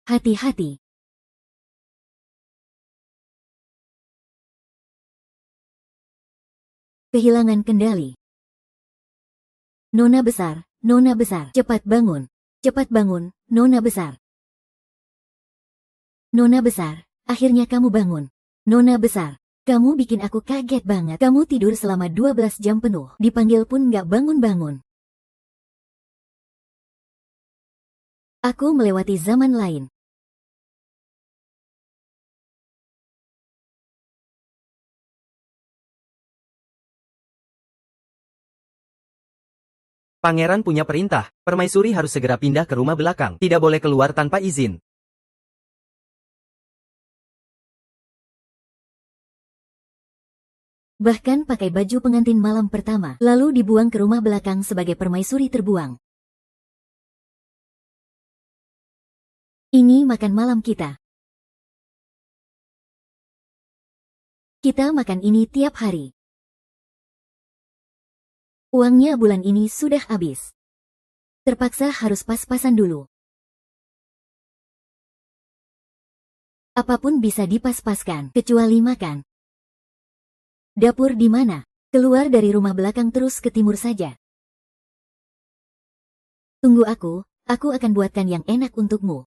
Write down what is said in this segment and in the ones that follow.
Hati-hati. Kehilangan kendali. Nona besar, cepat bangun. Cepat bangun, Nona besar. Nona besar, akhirnya kamu bangun. Nona besar, kamu bikin aku kaget banget. Kamu tidur selama 12 jam penuh. Dipanggil pun nggak bangun-bangun. Aku melewati zaman lain. Pangeran punya perintah, permaisuri harus segera pindah ke rumah belakang, tidak boleh keluar tanpa izin. Bahkan pakai baju pengantin malam pertama, lalu dibuang ke rumah belakang sebagai permaisuri terbuang. Ini makan malam kita. Kita makan ini tiap hari. Uangnya bulan ini sudah habis. Terpaksa harus pas-pasan dulu. Apapun bisa dipas-paskan, kecuali makan. Dapur di mana? Keluar dari rumah belakang terus ke timur saja. Tunggu aku akan buatkan yang enak untukmu.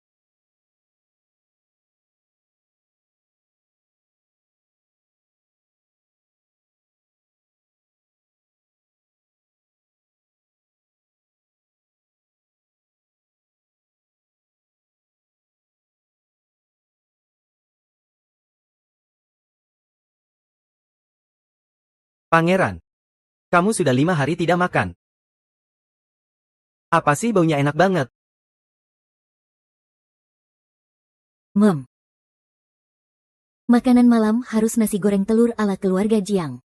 Pangeran, kamu sudah 5 hari tidak makan. Apa sih baunya enak banget? Makanan malam harus nasi goreng telur ala keluarga Jiang.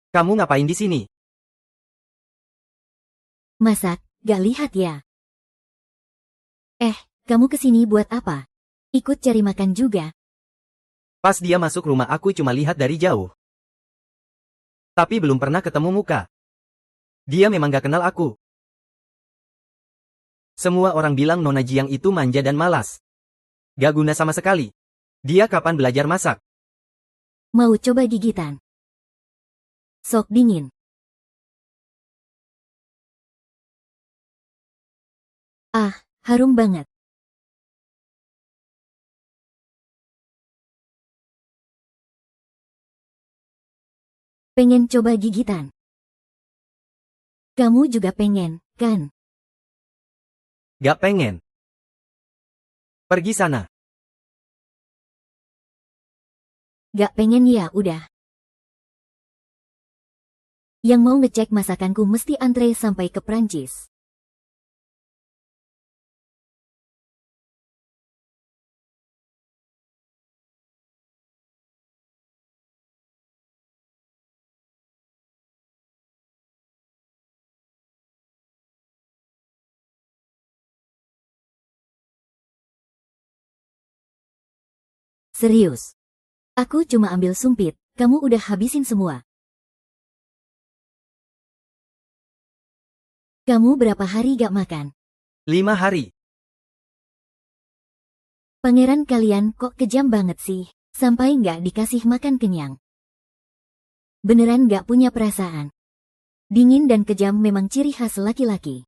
Kamu ngapain di sini? Masak, gak lihat ya? Kamu kesini buat apa? Ikut cari makan juga. Pas dia masuk rumah aku cuma lihat dari jauh. Tapi belum pernah ketemu muka. Dia memang gak kenal aku. Semua orang bilang Nona Jiang itu manja dan malas. Gak guna sama sekali. Dia kapan belajar masak? Mau coba gigitan? Sok dingin. Harum banget. Pengen coba gigitan? Kamu juga pengen, kan? Gak pengen. Pergi sana. Gak pengen ya udah. Yang mau ngecek masakanku mesti antre sampai ke Prancis. Serius. Aku cuma ambil sumpit, kamu udah habisin semua. Kamu berapa hari gak makan? 5 hari. Pangeran kalian kok kejam banget sih, sampai gak dikasih makan kenyang. Beneran gak punya perasaan. Dingin dan kejam memang ciri khas laki-laki.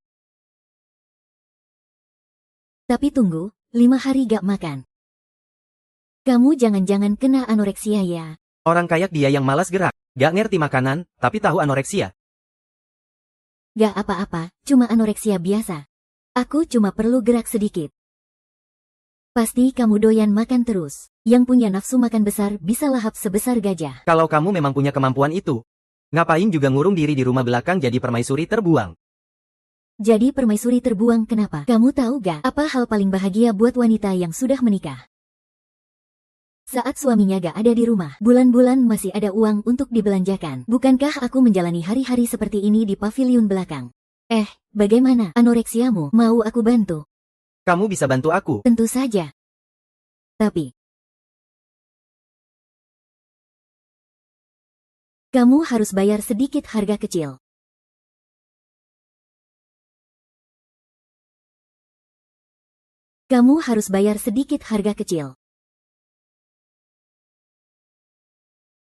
Tapi tunggu, 5 hari gak makan. Kamu jangan-jangan kena anoreksia ya? Orang kayak dia yang malas gerak. Gak ngerti makanan, tapi tahu anoreksia. Gak apa-apa, cuma anoreksia biasa. Aku cuma perlu gerak sedikit. Pasti kamu doyan makan terus. Yang punya nafsu makan besar bisa lahap sebesar gajah. Kalau kamu memang punya kemampuan itu, ngapain juga ngurung diri di rumah belakang jadi permaisuri terbuang? Jadi permaisuri terbuang kenapa? Kamu tahu gak apa hal paling bahagia buat wanita yang sudah menikah? Saat suaminya gak ada di rumah, bulan-bulan masih ada uang untuk dibelanjakan. Bukankah aku menjalani hari-hari seperti ini di paviliun belakang? Bagaimana anoreksiamu? Mau aku bantu? Kamu bisa bantu aku. Tentu saja. Tapi, kamu harus bayar sedikit harga kecil. Kamu harus bayar sedikit harga kecil.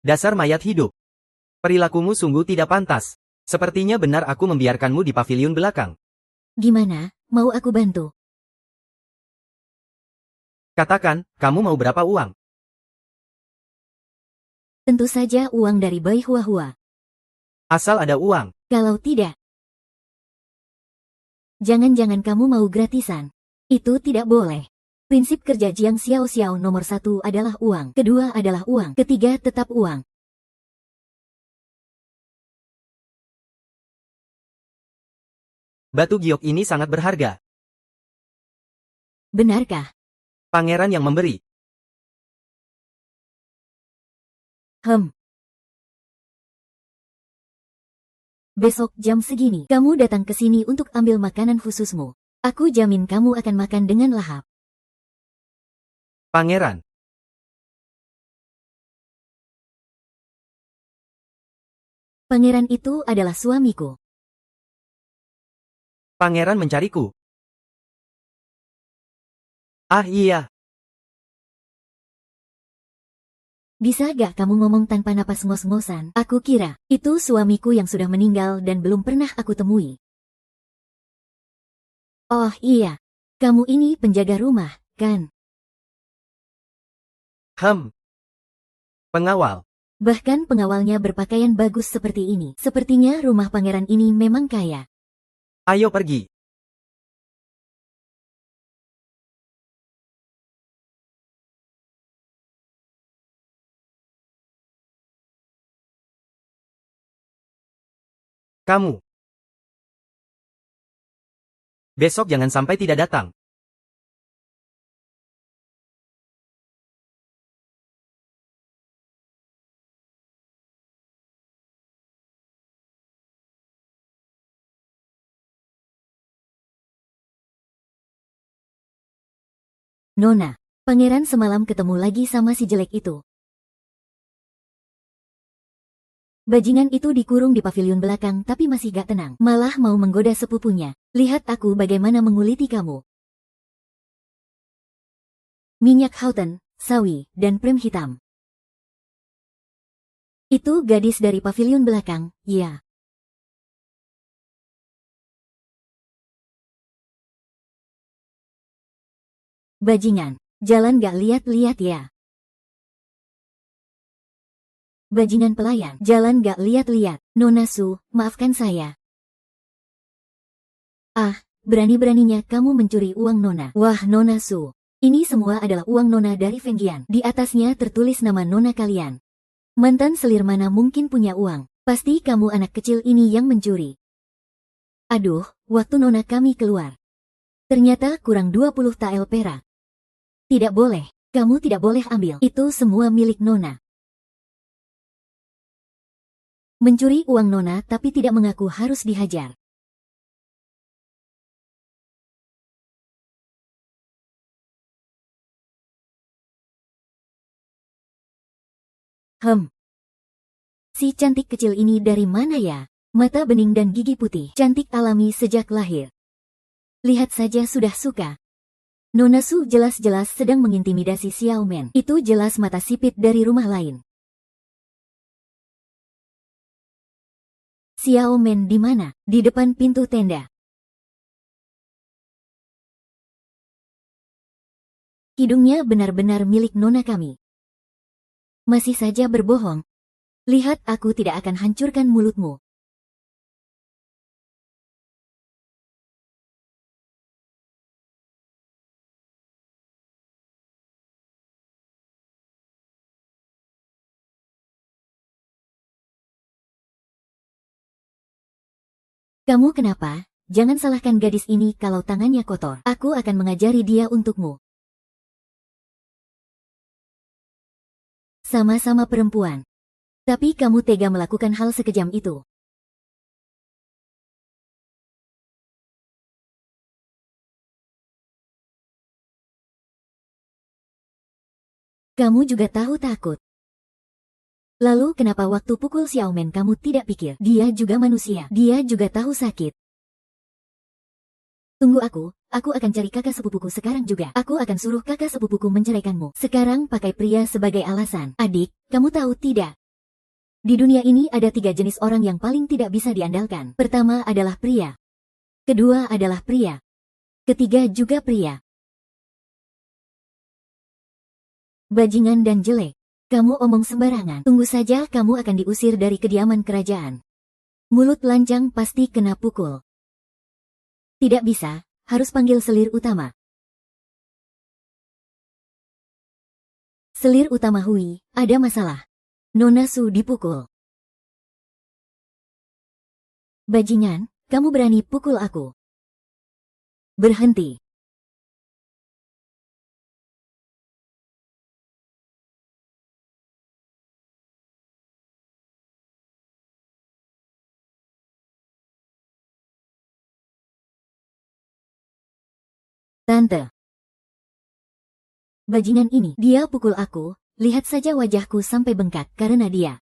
Dasar mayat hidup. Perilakumu sungguh tidak pantas. Sepertinya benar aku membiarkanmu di pavilion belakang. Gimana, mau aku bantu? Katakan, kamu mau berapa uang? Tentu saja uang dari Bai Hua-Hua. Asal ada uang. Kalau tidak, jangan-jangan kamu mau gratisan. Itu tidak boleh. Prinsip kerja Jiang Xiao Xiao nomor 1 adalah uang, kedua adalah uang, ketiga tetap uang. Batu giok ini sangat berharga. Benarkah? Pangeran yang memberi. Besok jam segini, kamu datang ke sini untuk ambil makanan khususmu. Aku jamin kamu akan makan dengan lahap. Pangeran. Pangeran itu adalah suamiku. Pangeran mencariku. Ah iya. Bisa gak kamu ngomong tanpa napas ngos-ngosan? Aku kira, itu suamiku yang sudah meninggal dan belum pernah aku temui. Oh iya, kamu ini penjaga rumah, kan? Pengawal. Bahkan pengawalnya berpakaian bagus seperti ini. Sepertinya rumah pangeran ini memang kaya. Ayo pergi. Kamu. Besok jangan sampai tidak datang. Nona, pangeran semalam ketemu lagi sama si jelek itu. Bajingan itu dikurung di pavilion belakang tapi masih gak tenang. Malah mau menggoda sepupunya. Lihat aku bagaimana menguliti kamu. Minyak Houghton, sawi, dan prem hitam. Itu gadis dari pavilion belakang, ya. Bajingan, jalan gak lihat-lihat ya. Bajingan pelayan, jalan gak lihat-lihat. Nona Su, maafkan saya. Ah, berani-beraninya kamu mencuri uang Nona. Wah Nona Su, ini semua adalah uang Nona dari Fenggian. Di atasnya tertulis nama Nona kalian. Mantan selir mana mungkin punya uang? Pasti kamu anak kecil ini yang mencuri. Aduh, waktu Nona kami keluar. Ternyata kurang 20 tael perak. Tidak boleh, kamu tidak boleh ambil. Itu semua milik Nona. Mencuri uang Nona tapi tidak mengaku harus dihajar. Si cantik kecil ini dari mana ya? Mata bening dan gigi putih, cantik alami sejak lahir. Lihat saja sudah suka. Nona Su jelas-jelas sedang mengintimidasi Xiao Men. Itu jelas mata sipit dari rumah lain. Xiao Men di mana? Di depan pintu tenda. Hidungnya benar-benar milik Nona kami. Masih saja berbohong. Lihat aku tidak akan hancurkan mulutmu. Kamu kenapa? Jangan salahkan gadis ini kalau tangannya kotor. Aku akan mengajari dia untukmu. Sama-sama perempuan. Tapi kamu tega melakukan hal sekejam itu. Kamu juga tahu takut. Lalu kenapa waktu pukul Xiaomen kamu tidak pikir, dia juga manusia, dia juga tahu sakit. Tunggu aku akan cari kakak sepupuku sekarang juga. Aku akan suruh kakak sepupuku menceraikanmu. Sekarang pakai pria sebagai alasan. Adik, kamu tahu tidak? Di dunia ini ada 3 jenis orang yang paling tidak bisa diandalkan. Pertama adalah pria. Kedua adalah pria. Ketiga juga pria. Bajingan dan jelek. Kamu omong sembarangan. Tunggu saja kamu akan diusir dari kediaman kerajaan. Mulut lancang pasti kena pukul. Tidak bisa, harus panggil selir utama. Selir utama Hui, ada masalah. Nona Su dipukul. Bajingan, kamu berani pukul aku. Berhenti. Tante. Bajingan ini, dia pukul aku, lihat saja wajahku sampai bengkak karena dia.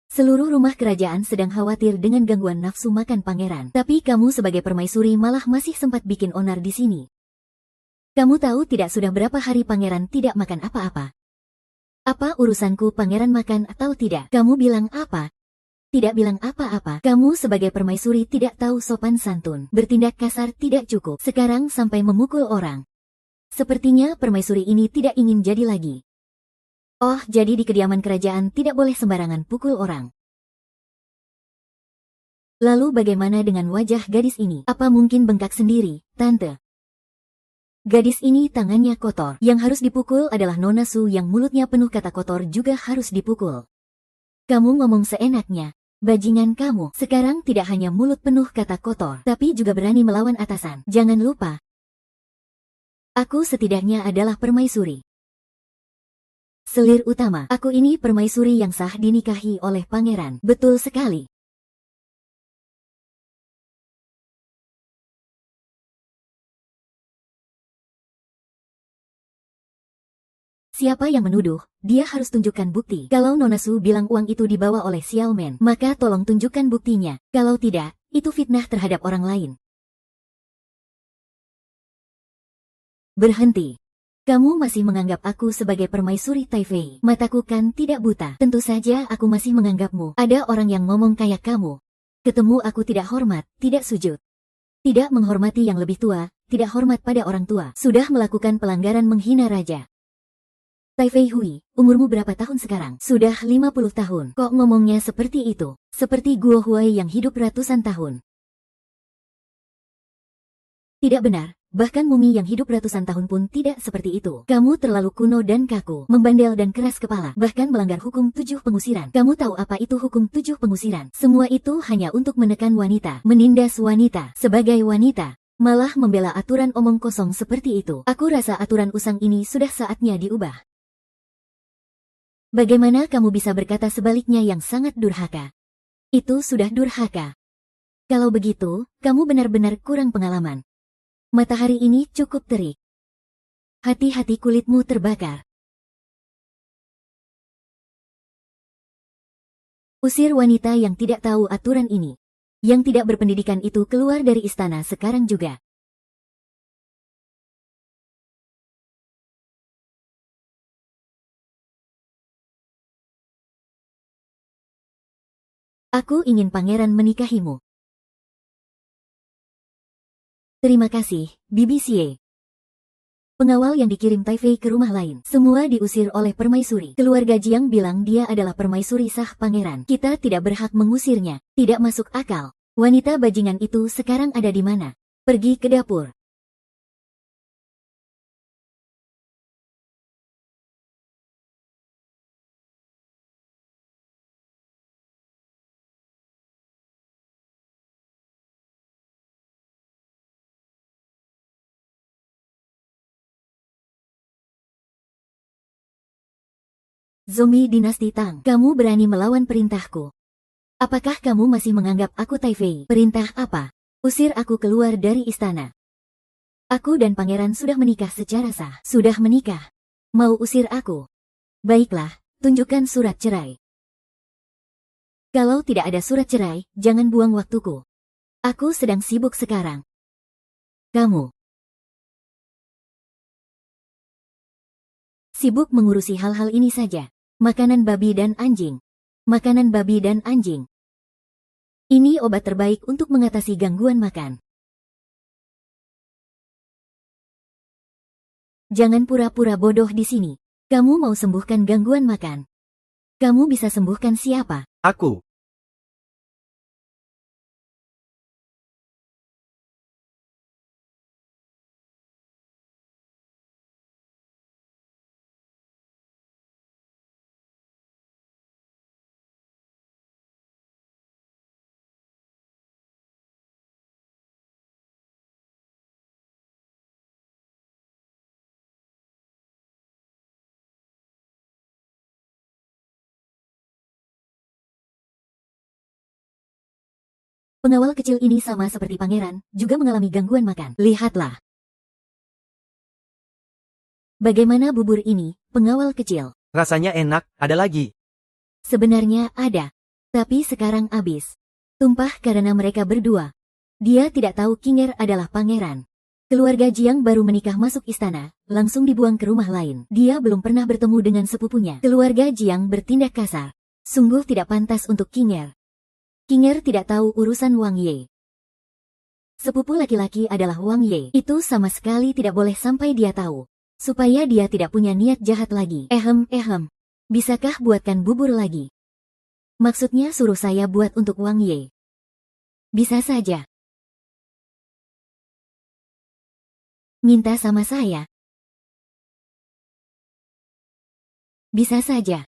Seluruh rumah kerajaan sedang khawatir dengan gangguan nafsu makan pangeran. Tapi kamu sebagai permaisuri malah masih sempat bikin onar di sini. Kamu tahu tidak sudah berapa hari pangeran tidak makan apa-apa? Apa urusanku pangeran makan atau tidak? Kamu bilang apa? Tidak bilang apa-apa. Kamu sebagai permaisuri tidak tahu sopan santun. Bertindak kasar tidak cukup. Sekarang sampai memukul orang. Sepertinya permaisuri ini tidak ingin jadi lagi. Oh, jadi di kediaman kerajaan tidak boleh sembarangan pukul orang. Lalu bagaimana dengan wajah gadis ini? Apa mungkin bengkak sendiri, Tante? Gadis ini tangannya kotor. Yang harus dipukul adalah Nona Su yang mulutnya penuh kata kotor juga harus dipukul. Kamu ngomong seenaknya. Bajingan kamu, sekarang tidak hanya mulut penuh kata kotor, tapi juga berani melawan atasan. Jangan lupa. Aku setidaknya adalah permaisuri. Selir utama, aku ini permaisuri yang sah dinikahi oleh pangeran. Betul sekali. Siapa yang menuduh, dia harus tunjukkan bukti. Kalau Nona Su bilang uang itu dibawa oleh Xiaomen, maka tolong tunjukkan buktinya. Kalau tidak, itu fitnah terhadap orang lain. Berhenti. Kamu masih menganggap aku sebagai permaisuri Taifei. Mataku kan tidak buta. Tentu saja aku masih menganggapmu. Ada orang yang ngomong kayak kamu. Ketemu aku tidak hormat, tidak sujud. Tidak menghormati yang lebih tua, tidak hormat pada orang tua. Sudah melakukan pelanggaran menghina raja. Taifei Hui, umurmu berapa tahun sekarang? Sudah 50 tahun. Kok ngomongnya seperti itu? Seperti Guo Huai yang hidup ratusan tahun. Tidak benar, bahkan mumi yang hidup ratusan tahun pun tidak seperti itu. Kamu terlalu kuno dan kaku, membandel dan keras kepala, bahkan melanggar hukum 7 pengusiran. Kamu tahu apa itu hukum 7 pengusiran? Semua itu hanya untuk menekan wanita, menindas wanita. Sebagai wanita, malah membela aturan omong kosong seperti itu. Aku rasa aturan usang ini sudah saatnya diubah. Bagaimana kamu bisa berkata sebaliknya yang sangat durhaka? Itu sudah durhaka. Kalau begitu, kamu benar-benar kurang pengalaman. Matahari ini cukup terik. Hati-hati kulitmu terbakar. Usir wanita yang tidak tahu aturan ini. Yang tidak berpendidikan itu keluar dari istana sekarang juga. Aku ingin pangeran menikahimu. Terima kasih, Bibi Xie. Pengawal yang dikirim Taifei ke rumah lain. Semua diusir oleh permaisuri. Keluarga Jiang bilang dia adalah permaisuri sah pangeran. Kita tidak berhak mengusirnya. Tidak masuk akal. Wanita bajingan itu sekarang ada di mana? Pergi ke dapur. Zombie dinasti Tang, kamu berani melawan perintahku. Apakah kamu masih menganggap aku Taifei? Perintah apa? Usir aku keluar dari istana. Aku dan pangeran sudah menikah secara sah. Sudah menikah. Mau usir aku? Baiklah, tunjukkan surat cerai. Kalau tidak ada surat cerai, jangan buang waktuku. Aku sedang sibuk sekarang. Kamu sibuk mengurusi hal-hal ini saja. Makanan babi dan anjing. Makanan babi dan anjing. Ini obat terbaik untuk mengatasi gangguan makan. Jangan pura-pura bodoh di sini. Kamu mau sembuhkan gangguan makan. Kamu bisa sembuhkan siapa? Aku. Pengawal kecil ini sama seperti pangeran, juga mengalami gangguan makan. Lihatlah. Bagaimana bubur ini, pengawal kecil? Rasanya enak, ada lagi. Sebenarnya ada. Tapi sekarang habis. Tumpah karena mereka berdua. Dia tidak tahu Kinger adalah pangeran. Keluarga Jiang baru menikah masuk istana, langsung dibuang ke rumah lain. Dia belum pernah bertemu dengan sepupunya. Keluarga Jiang bertindak kasar. Sungguh tidak pantas untuk Kinger. Kinger tidak tahu urusan Wang Ye. Sepupu laki-laki adalah Wang Ye. Itu sama sekali tidak boleh sampai dia tahu. Supaya dia tidak punya niat jahat lagi. Bisakah buatkan bubur lagi? Maksudnya suruh saya buat untuk Wang Ye. Bisa saja. Minta sama saya. Bisa saja.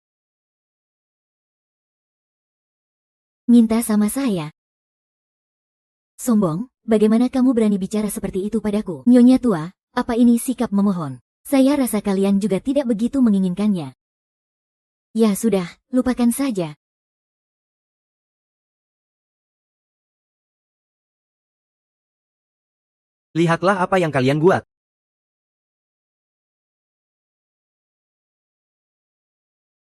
Minta sama saya. Sombong, bagaimana kamu berani bicara seperti itu padaku? Nyonya tua, apa ini sikap memohon? Saya rasa kalian juga tidak begitu menginginkannya. Ya sudah, lupakan saja. Lihatlah apa yang kalian buat.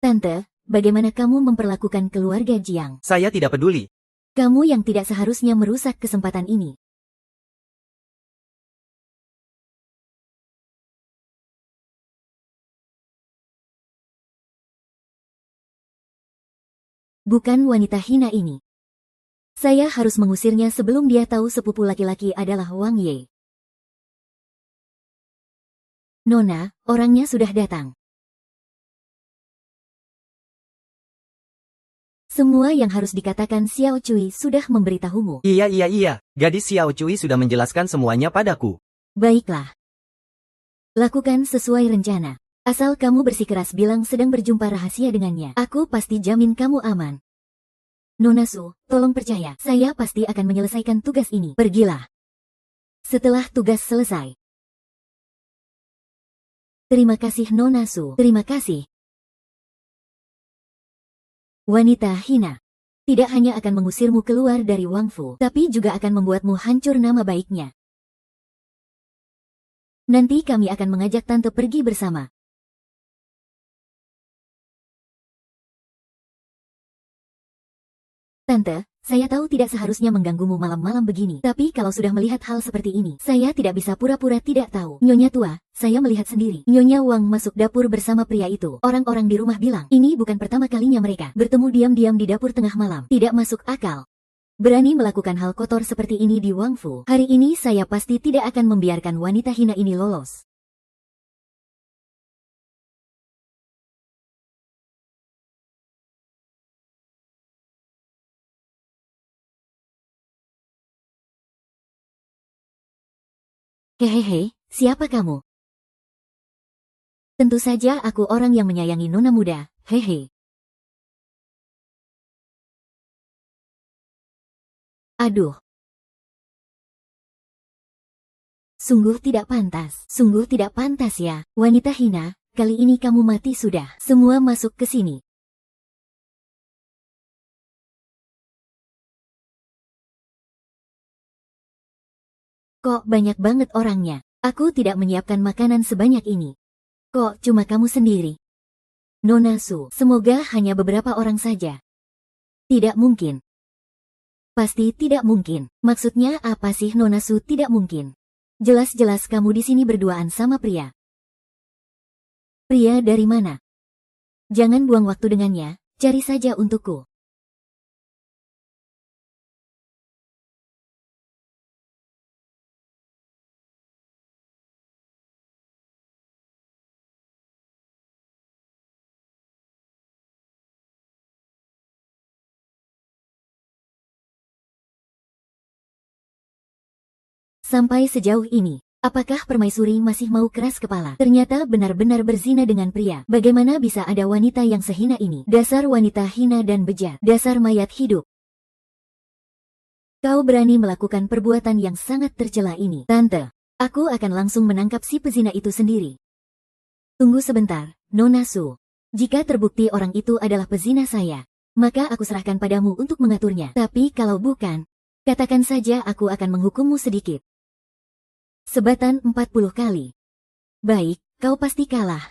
Tante, bagaimana kamu memperlakukan keluarga Jiang? Saya tidak peduli. Kamu yang tidak seharusnya merusak kesempatan ini. Bukan wanita hina ini. Saya harus mengusirnya sebelum dia tahu sepupu laki-laki adalah Wang Ye. Nona, orangnya sudah datang. Semua yang harus dikatakan Xiao Cui sudah memberitahumu. Iya. Gadis Xiao Cui sudah menjelaskan semuanya padaku. Baiklah. Lakukan sesuai rencana. Asal kamu bersikeras bilang sedang berjumpa rahasia dengannya. Aku pasti jamin kamu aman. Nona Su, tolong percaya. Saya pasti akan menyelesaikan tugas ini. Pergilah. Setelah tugas selesai. Terima kasih Nona Su. Terima kasih. Wanita hina. Tidak hanya akan mengusirmu keluar dari Wangfu, tapi juga akan membuatmu hancur nama baiknya. Nanti kami akan mengajak tante pergi bersama. Tante, saya tahu tidak seharusnya mengganggumu malam-malam begini. Tapi kalau sudah melihat hal seperti ini, saya tidak bisa pura-pura tidak tahu. Nyonya tua, saya melihat sendiri. Nyonya Wang masuk dapur bersama pria itu. Orang-orang di rumah bilang, ini bukan pertama kalinya mereka bertemu diam-diam di dapur tengah malam. Tidak masuk akal. Berani melakukan hal kotor seperti ini di Wangfu. Hari ini saya pasti tidak akan membiarkan wanita hina ini lolos. Hehehe, siapa kamu? Tentu saja aku orang yang menyayangi nona muda, hehe. Aduh. Sungguh tidak pantas ya. Wanita hina, kali ini kamu mati sudah. Semua masuk ke sini. Kok banyak banget orangnya? Aku tidak menyiapkan makanan sebanyak ini. Kok cuma kamu sendiri? Nona Su, semoga hanya beberapa orang saja. Tidak mungkin. Pasti tidak mungkin. Maksudnya apa sih Nona Su tidak mungkin? Jelas-jelas kamu di sini berduaan sama pria. Pria dari mana? Jangan buang waktu dengannya, cari saja untukku. Sampai sejauh ini, apakah permaisuri masih mau keras kepala? Ternyata benar-benar berzina dengan pria. Bagaimana bisa ada wanita yang sehina ini? Dasar wanita hina dan bejat. Dasar mayat hidup. Kau berani melakukan perbuatan yang sangat tercela ini. Tante, aku akan langsung menangkap si pezina itu sendiri. Tunggu sebentar, Nona Su. Jika terbukti orang itu adalah pezina saya, maka aku serahkan padamu untuk mengaturnya. Tapi kalau bukan, katakan saja aku akan menghukummu sedikit. Sebatan 40 kali. Baik, kau pasti kalah.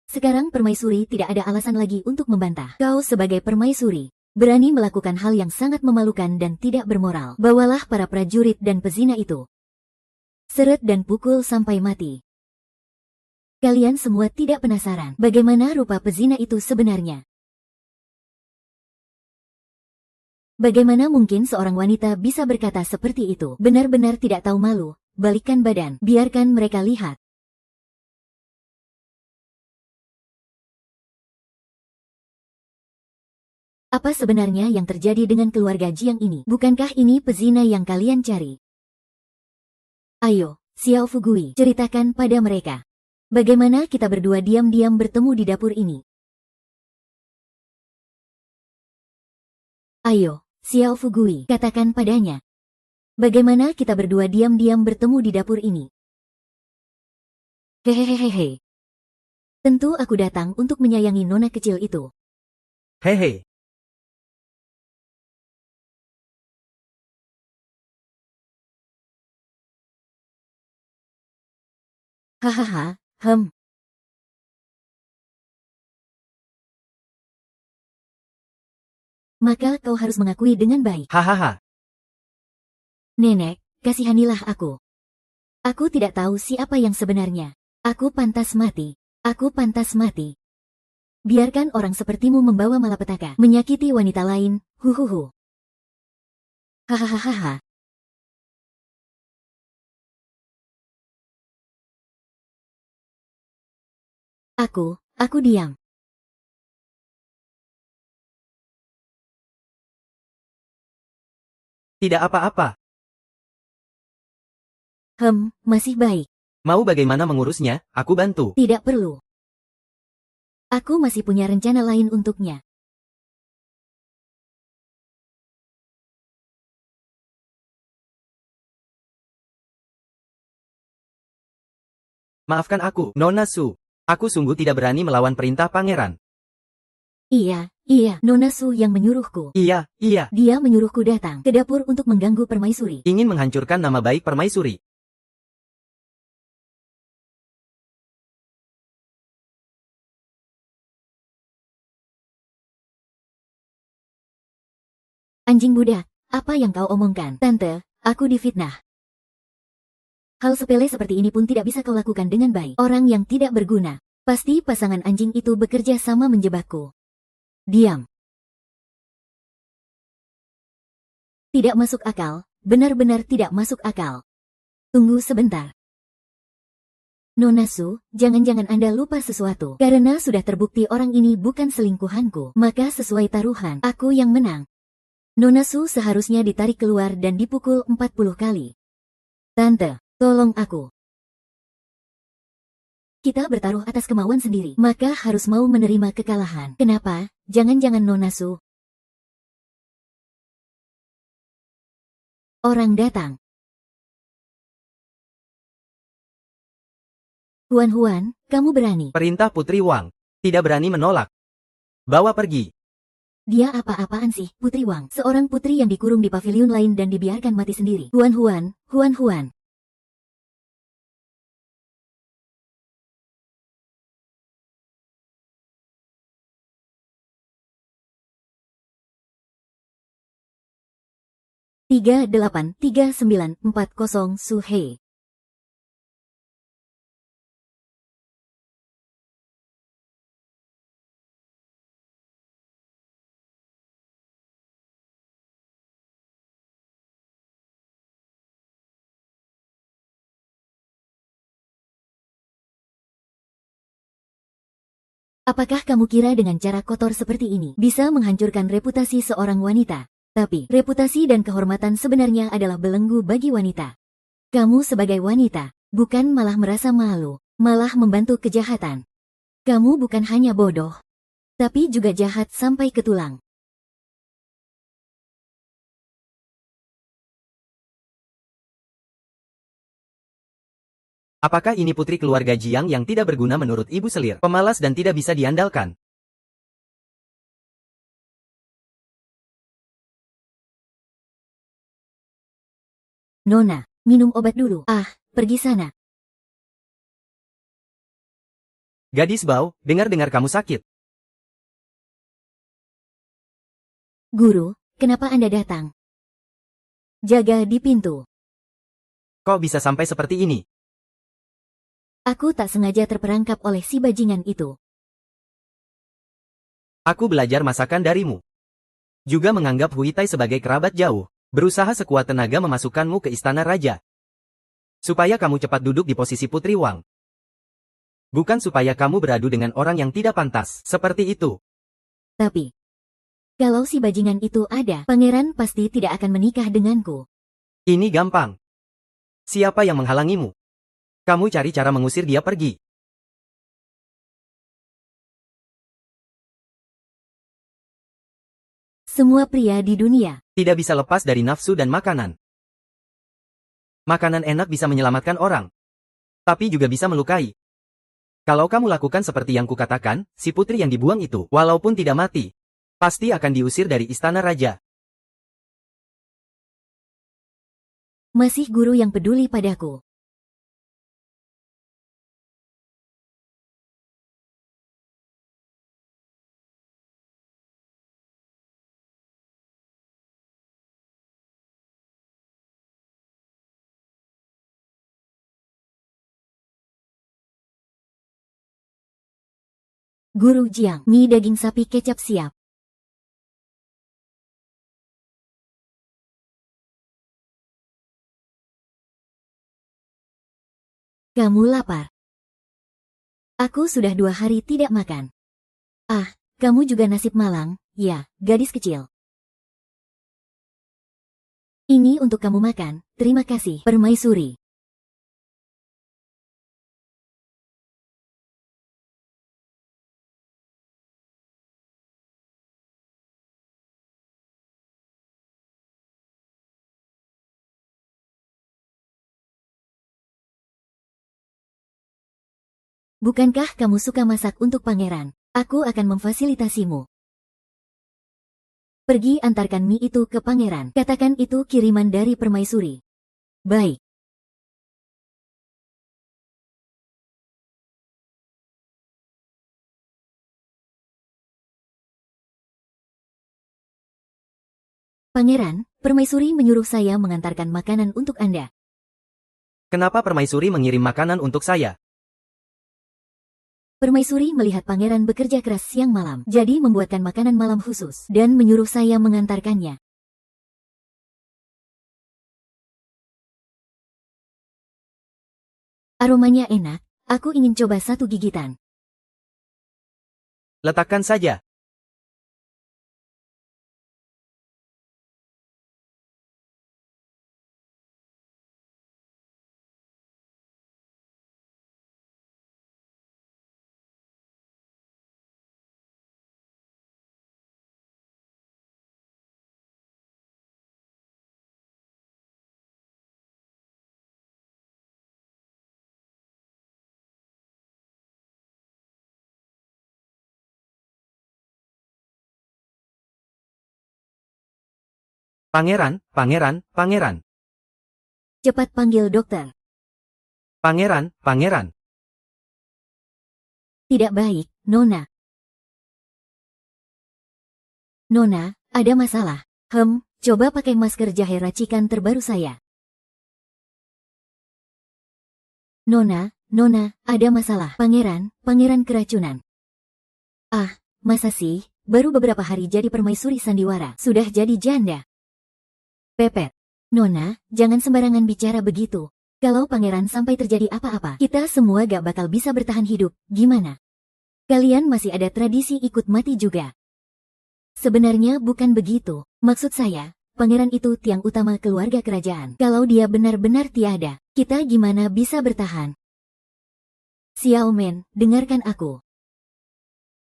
Sekarang permaisuri tidak ada alasan lagi untuk membantah. Kau sebagai permaisuri, berani melakukan hal yang sangat memalukan dan tidak bermoral. Bawalah para prajurit dan pezina itu. Seret dan pukul sampai mati. Kalian semua tidak penasaran bagaimana rupa pezina itu sebenarnya. Bagaimana mungkin seorang wanita bisa berkata seperti itu? Benar-benar tidak tahu malu. Balikkan badan, biarkan mereka lihat. Apa sebenarnya yang terjadi dengan keluarga Jiang ini? Bukankah ini pezina yang kalian cari? Ayo, Xiao Fugui, ceritakan pada mereka. Bagaimana kita berdua diam-diam bertemu di dapur ini? Ayo, Xiao Fugui, katakan padanya. Bagaimana kita berdua diam-diam bertemu di dapur ini? Hehehehe. Tentu aku datang untuk menyayangi nona kecil itu. Hehe. Hahaha, Maka kau harus mengakui dengan baik. Hahaha. Nenek, kasihanilah aku. Aku tidak tahu siapa yang sebenarnya. Aku pantas mati. Aku pantas mati. Biarkan orang sepertimu membawa malapetaka, menyakiti wanita lain, huhuhu. Hahaha. Aku diam. Tidak apa-apa. Masih baik. Mau bagaimana mengurusnya, aku bantu. Tidak perlu. Aku masih punya rencana lain untuknya. Maafkan aku, Nona Su. Aku sungguh tidak berani melawan perintah pangeran. Iya, Nona Su yang menyuruhku. Iya. Dia menyuruhku datang ke dapur untuk mengganggu permaisuri. Ingin menghancurkan nama baik permaisuri. Anjing budak, apa yang kau omongkan? Tante, aku difitnah. Hal sepele seperti ini pun tidak bisa kau lakukan dengan baik. Orang yang tidak berguna. Pasti pasangan anjing itu bekerja sama menjebakku. Diam. Tidak masuk akal, benar-benar tidak masuk akal. Tunggu sebentar. Nona Su, jangan-jangan Anda lupa sesuatu. Karena sudah terbukti orang ini bukan selingkuhanku, maka sesuai taruhan, aku yang menang. Nona Su seharusnya ditarik keluar dan dipukul 40 kali. Tante, tolong aku. Kita bertaruh atas kemauan sendiri, maka harus mau menerima kekalahan. Kenapa? Jangan-jangan Nona Su. Orang datang. Huan, kamu berani. Perintah Putri Wang. Tidak berani menolak. Bawa pergi. Dia apa-apaan sih, Putri Wang? Seorang putri yang dikurung di pavilion lain dan dibiarkan mati sendiri. Huan. 383940 Su He. Apakah kamu kira dengan cara kotor seperti ini bisa menghancurkan reputasi seorang wanita? Tapi, reputasi dan kehormatan sebenarnya adalah belenggu bagi wanita. Kamu sebagai wanita, bukan malah merasa malu, malah membantu kejahatan. Kamu bukan hanya bodoh, tapi juga jahat sampai ke tulang. Apakah ini putri keluarga Jiang yang tidak berguna menurut Ibu Selir? Pemalas dan tidak bisa diandalkan. Nona, minum obat dulu. Pergi sana. Gadis Bau, dengar-dengar kamu sakit. Guru, kenapa Anda datang? Jaga di pintu. Kok bisa sampai seperti ini? Aku tak sengaja terperangkap oleh si bajingan itu. Aku belajar masakan darimu. Juga menganggap Huitai sebagai kerabat jauh. Berusaha sekuat tenaga memasukkanmu ke istana raja. Supaya kamu cepat duduk di posisi Putri Wang. Bukan supaya kamu beradu dengan orang yang tidak pantas. Seperti itu. Tapi, kalau si bajingan itu ada, pangeran pasti tidak akan menikah denganku. Ini gampang. Siapa yang menghalangimu? Kamu cari cara mengusir dia pergi. Semua pria di dunia tidak bisa lepas dari nafsu dan makanan. Makanan enak bisa menyelamatkan orang. Tapi juga bisa melukai. Kalau kamu lakukan seperti yang kukatakan, si putri yang dibuang itu, walaupun tidak mati, pasti akan diusir dari istana raja. masih guru yang peduli padaku. Guru Jiang, mie daging sapi kecap siap. Kamu lapar? Aku sudah 2 hari tidak makan. Kamu juga nasib malang, ya, gadis kecil. Ini untuk kamu makan, terima kasih, permaisuri. Bukankah kamu suka masak untuk pangeran? Aku akan memfasilitasimu. Pergi antarkan mie itu ke pangeran. Katakan itu kiriman dari permaisuri. Baik. Pangeran, permaisuri menyuruh saya mengantarkan makanan untuk Anda. Kenapa permaisuri mengirim makanan untuk saya? Permaisuri melihat pangeran bekerja keras siang malam, jadi membuatkan makanan malam khusus, dan menyuruh saya mengantarkannya. Aromanya enak, aku ingin coba satu gigitan. Letakkan saja. Pangeran, pangeran, pangeran. Cepat panggil dokter. Pangeran, pangeran. Tidak baik, Nona. Nona, ada masalah. Coba pakai masker jahe racikan terbaru saya. Nona, ada masalah. Pangeran keracunan. Ah, masa sih? Baru beberapa hari jadi permaisuri sandiwara, sudah jadi janda. Pepet. Nona, jangan sembarangan bicara begitu. Kalau pangeran sampai terjadi apa-apa, kita semua gak bakal bisa bertahan hidup, gimana? Kalian masih ada tradisi ikut mati juga. Sebenarnya bukan begitu. Maksud saya, pangeran itu tiang utama keluarga kerajaan. Kalau dia benar-benar tiada, kita gimana bisa bertahan? Xiaomen, dengarkan aku.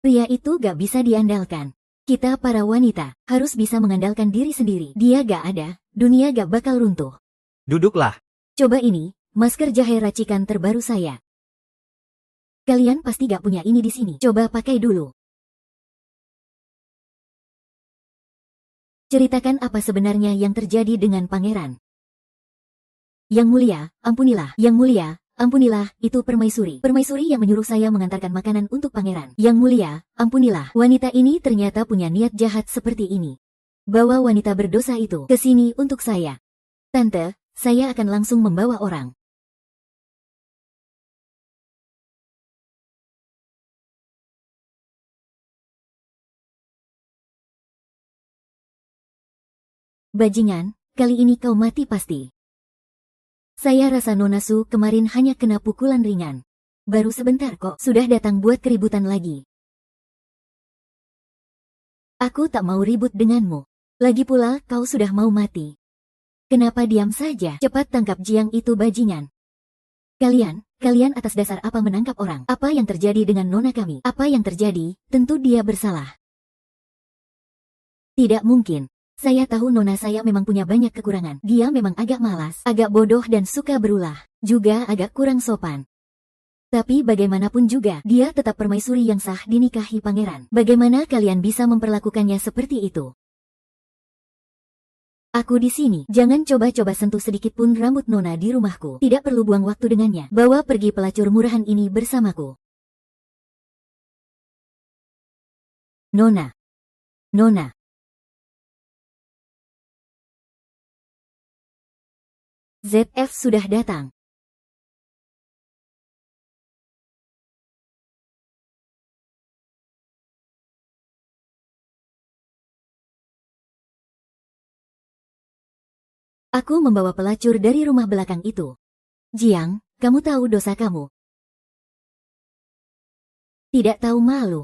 Pria itu gak bisa diandalkan. Kita para wanita, harus bisa mengandalkan diri sendiri. Dia gak ada, dunia gak bakal runtuh. Duduklah. Coba ini, masker jahe racikan terbaru saya. Kalian pasti gak punya ini di sini. Coba pakai dulu. Ceritakan apa sebenarnya yang terjadi dengan pangeran. Yang mulia, ampunilah. Yang mulia, ampunilah, itu permaisuri. Permaisuri yang menyuruh saya mengantarkan makanan untuk pangeran. Yang mulia, ampunilah. Wanita ini ternyata punya niat jahat seperti ini. Bawa wanita berdosa itu ke sini untuk saya. Tante, saya akan langsung membawa orang. Bajingan, kali ini kau mati pasti. Saya rasa Nona Su kemarin hanya kena pukulan ringan. Baru sebentar kok sudah datang buat keributan lagi. Aku tak mau ribut denganmu. Lagi pula kau sudah mau mati. Kenapa diam saja? Cepat tangkap Jiang itu bajingan. Kalian atas dasar apa menangkap orang? Apa yang terjadi dengan Nona kami? Apa yang terjadi? Tentu dia bersalah. Tidak mungkin. Saya tahu Nona saya memang punya banyak kekurangan. Dia memang agak malas, agak bodoh dan suka berulah. Juga agak kurang sopan. Tapi bagaimanapun juga, dia tetap permaisuri yang sah dinikahi pangeran. Bagaimana kalian bisa memperlakukannya seperti itu? Aku di sini. Jangan coba-coba sentuh sedikit pun rambut Nona di rumahku. Tidak perlu buang waktu dengannya. Bawa pergi pelacur murahan ini bersamaku. Nona. ZF sudah datang. Aku membawa pelacur dari rumah belakang itu. Jiang, kamu tahu dosa kamu. Tidak tahu malu.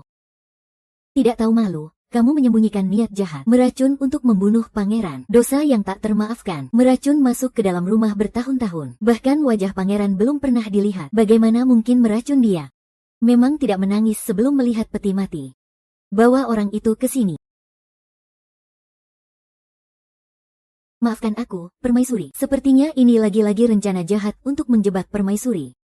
Tidak tahu malu. Kamu menyembunyikan niat jahat, meracun untuk membunuh pangeran. Dosa yang tak termaafkan. Meracun masuk ke dalam rumah bertahun-tahun. Bahkan wajah pangeran belum pernah dilihat. Bagaimana mungkin meracun dia? Memang tidak menangis sebelum melihat peti mati. Bawa orang itu ke sini. Maafkan aku, permaisuri. Sepertinya ini lagi-lagi rencana jahat untuk menjebak permaisuri.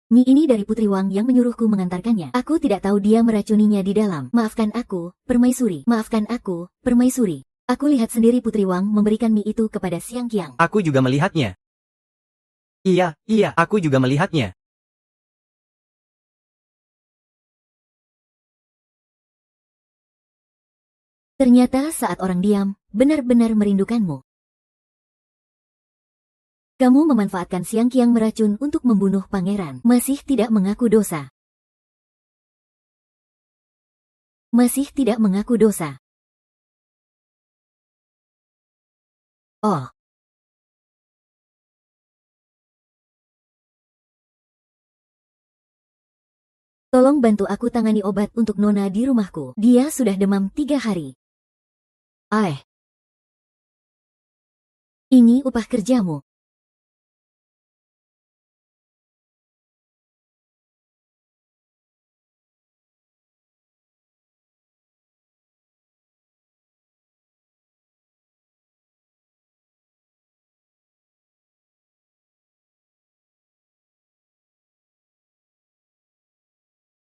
Mie ini dari Putri Wang yang menyuruhku mengantarkannya. Aku tidak tahu dia meracuninya di dalam. Maafkan aku, permaisuri. Maafkan aku, permaisuri. Aku lihat sendiri Putri Wang memberikan mie itu kepada Siang Qiang. Aku juga melihatnya. Iya, aku juga melihatnya. Ternyata saat orang diam, benar-benar merindukanmu. Kamu memanfaatkan Siang Qiang meracun untuk membunuh pangeran. Masih tidak mengaku dosa. Masih tidak mengaku dosa. Oh. Tolong bantu aku tangani obat untuk Nona di rumahku. Dia sudah demam 3 hari. Ini upah kerjamu.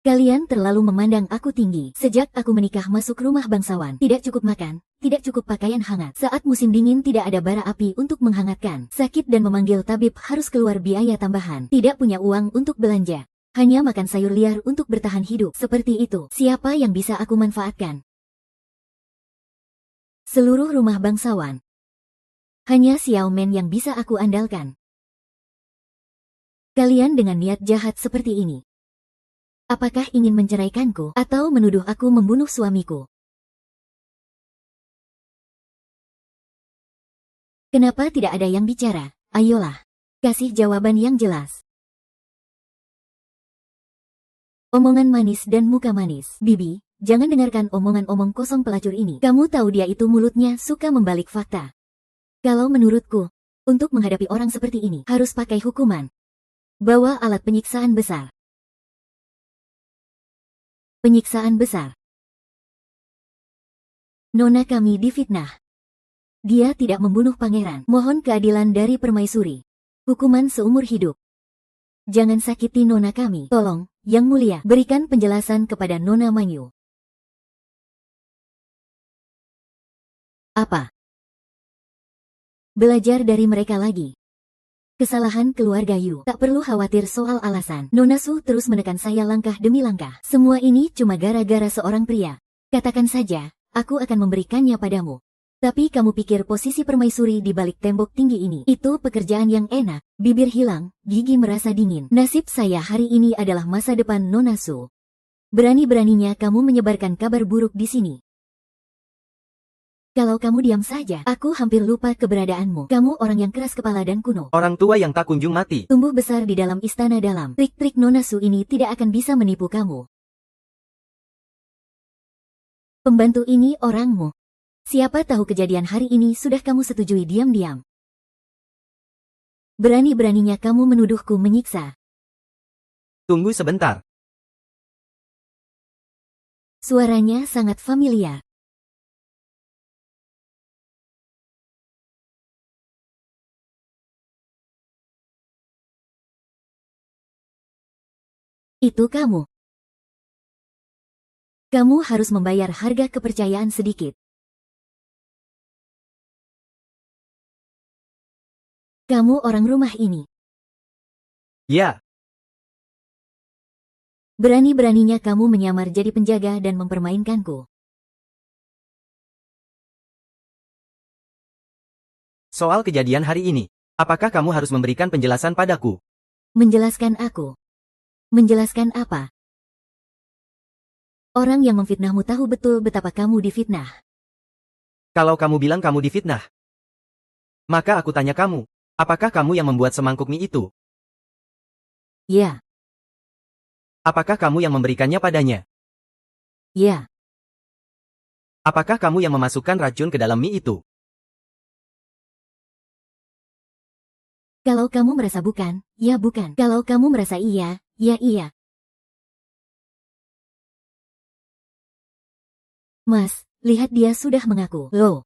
Kalian terlalu memandang aku tinggi. Sejak aku menikah masuk rumah bangsawan, tidak cukup makan, tidak cukup pakaian hangat. Saat musim dingin tidak ada bara api untuk menghangatkan. Sakit dan memanggil tabib harus keluar biaya tambahan. Tidak punya uang untuk belanja. Hanya makan sayur liar untuk bertahan hidup. Seperti itu, siapa yang bisa aku manfaatkan? Seluruh rumah bangsawan. Hanya Xiao Men yang bisa aku andalkan. Kalian dengan niat jahat seperti ini. Apakah ingin menceraikanku atau menuduh aku membunuh suamiku? Kenapa tidak ada yang bicara? Ayolah, kasih jawaban yang jelas. Omongan manis dan muka manis. Bibi, jangan dengarkan omongan-omong kosong pelacur ini. Kamu tahu dia itu mulutnya suka membalik fakta. Kalau menurutku, untuk menghadapi orang seperti ini harus pakai hukuman. Bawa alat penyiksaan besar. Penyiksaan besar. Nona kami difitnah. Dia tidak membunuh pangeran. Mohon keadilan dari permaisuri. Hukuman seumur hidup. Jangan sakiti nona kami. Tolong, Yang Mulia, berikan penjelasan kepada Nona Manyu. Apa? Belajar dari mereka lagi. Kesalahan keluarga Yu. Tak perlu khawatir soal alasan. Nona Su terus menekan saya langkah demi langkah. Semua ini cuma gara-gara seorang pria. Katakan saja, aku akan memberikannya padamu. Tapi kamu pikir posisi permaisuri di balik tembok tinggi ini, itu pekerjaan yang enak? Bibir hilang, gigi merasa dingin. Nasib saya hari ini adalah masa depan Nona Su. Berani-beraninya kamu menyebarkan kabar buruk di sini. Kalau kamu diam saja, aku hampir lupa keberadaanmu. Kamu orang yang keras kepala dan kuno. Orang tua yang tak kunjung mati. Tumbuh besar di dalam istana dalam. Trik-trik Nona Su ini tidak akan bisa menipu kamu. Pembantu ini orangmu. Siapa tahu kejadian hari ini sudah kamu setujui diam-diam. Berani-beraninya kamu menuduhku menyiksa. Tunggu sebentar. Suaranya sangat familiar. Itu kamu. Kamu harus membayar harga kepercayaan sedikit. Kamu orang rumah ini. Ya. Berani-beraninya kamu menyamar jadi penjaga dan mempermainkanku. Soal kejadian hari ini, apakah kamu harus memberikan penjelasan padaku? Menjelaskan aku. Menjelaskan apa? Orang yang memfitnahmu tahu betul betapa kamu difitnah. Kalau kamu bilang kamu difitnah, maka aku tanya kamu, apakah kamu yang membuat semangkuk mie itu? Ya. Apakah kamu yang memberikannya padanya? Ya. Apakah kamu yang memasukkan racun ke dalam mie itu? Kalau kamu merasa bukan, ya bukan. Kalau kamu merasa iya, ya iya. Mas, lihat dia sudah mengaku. Loh.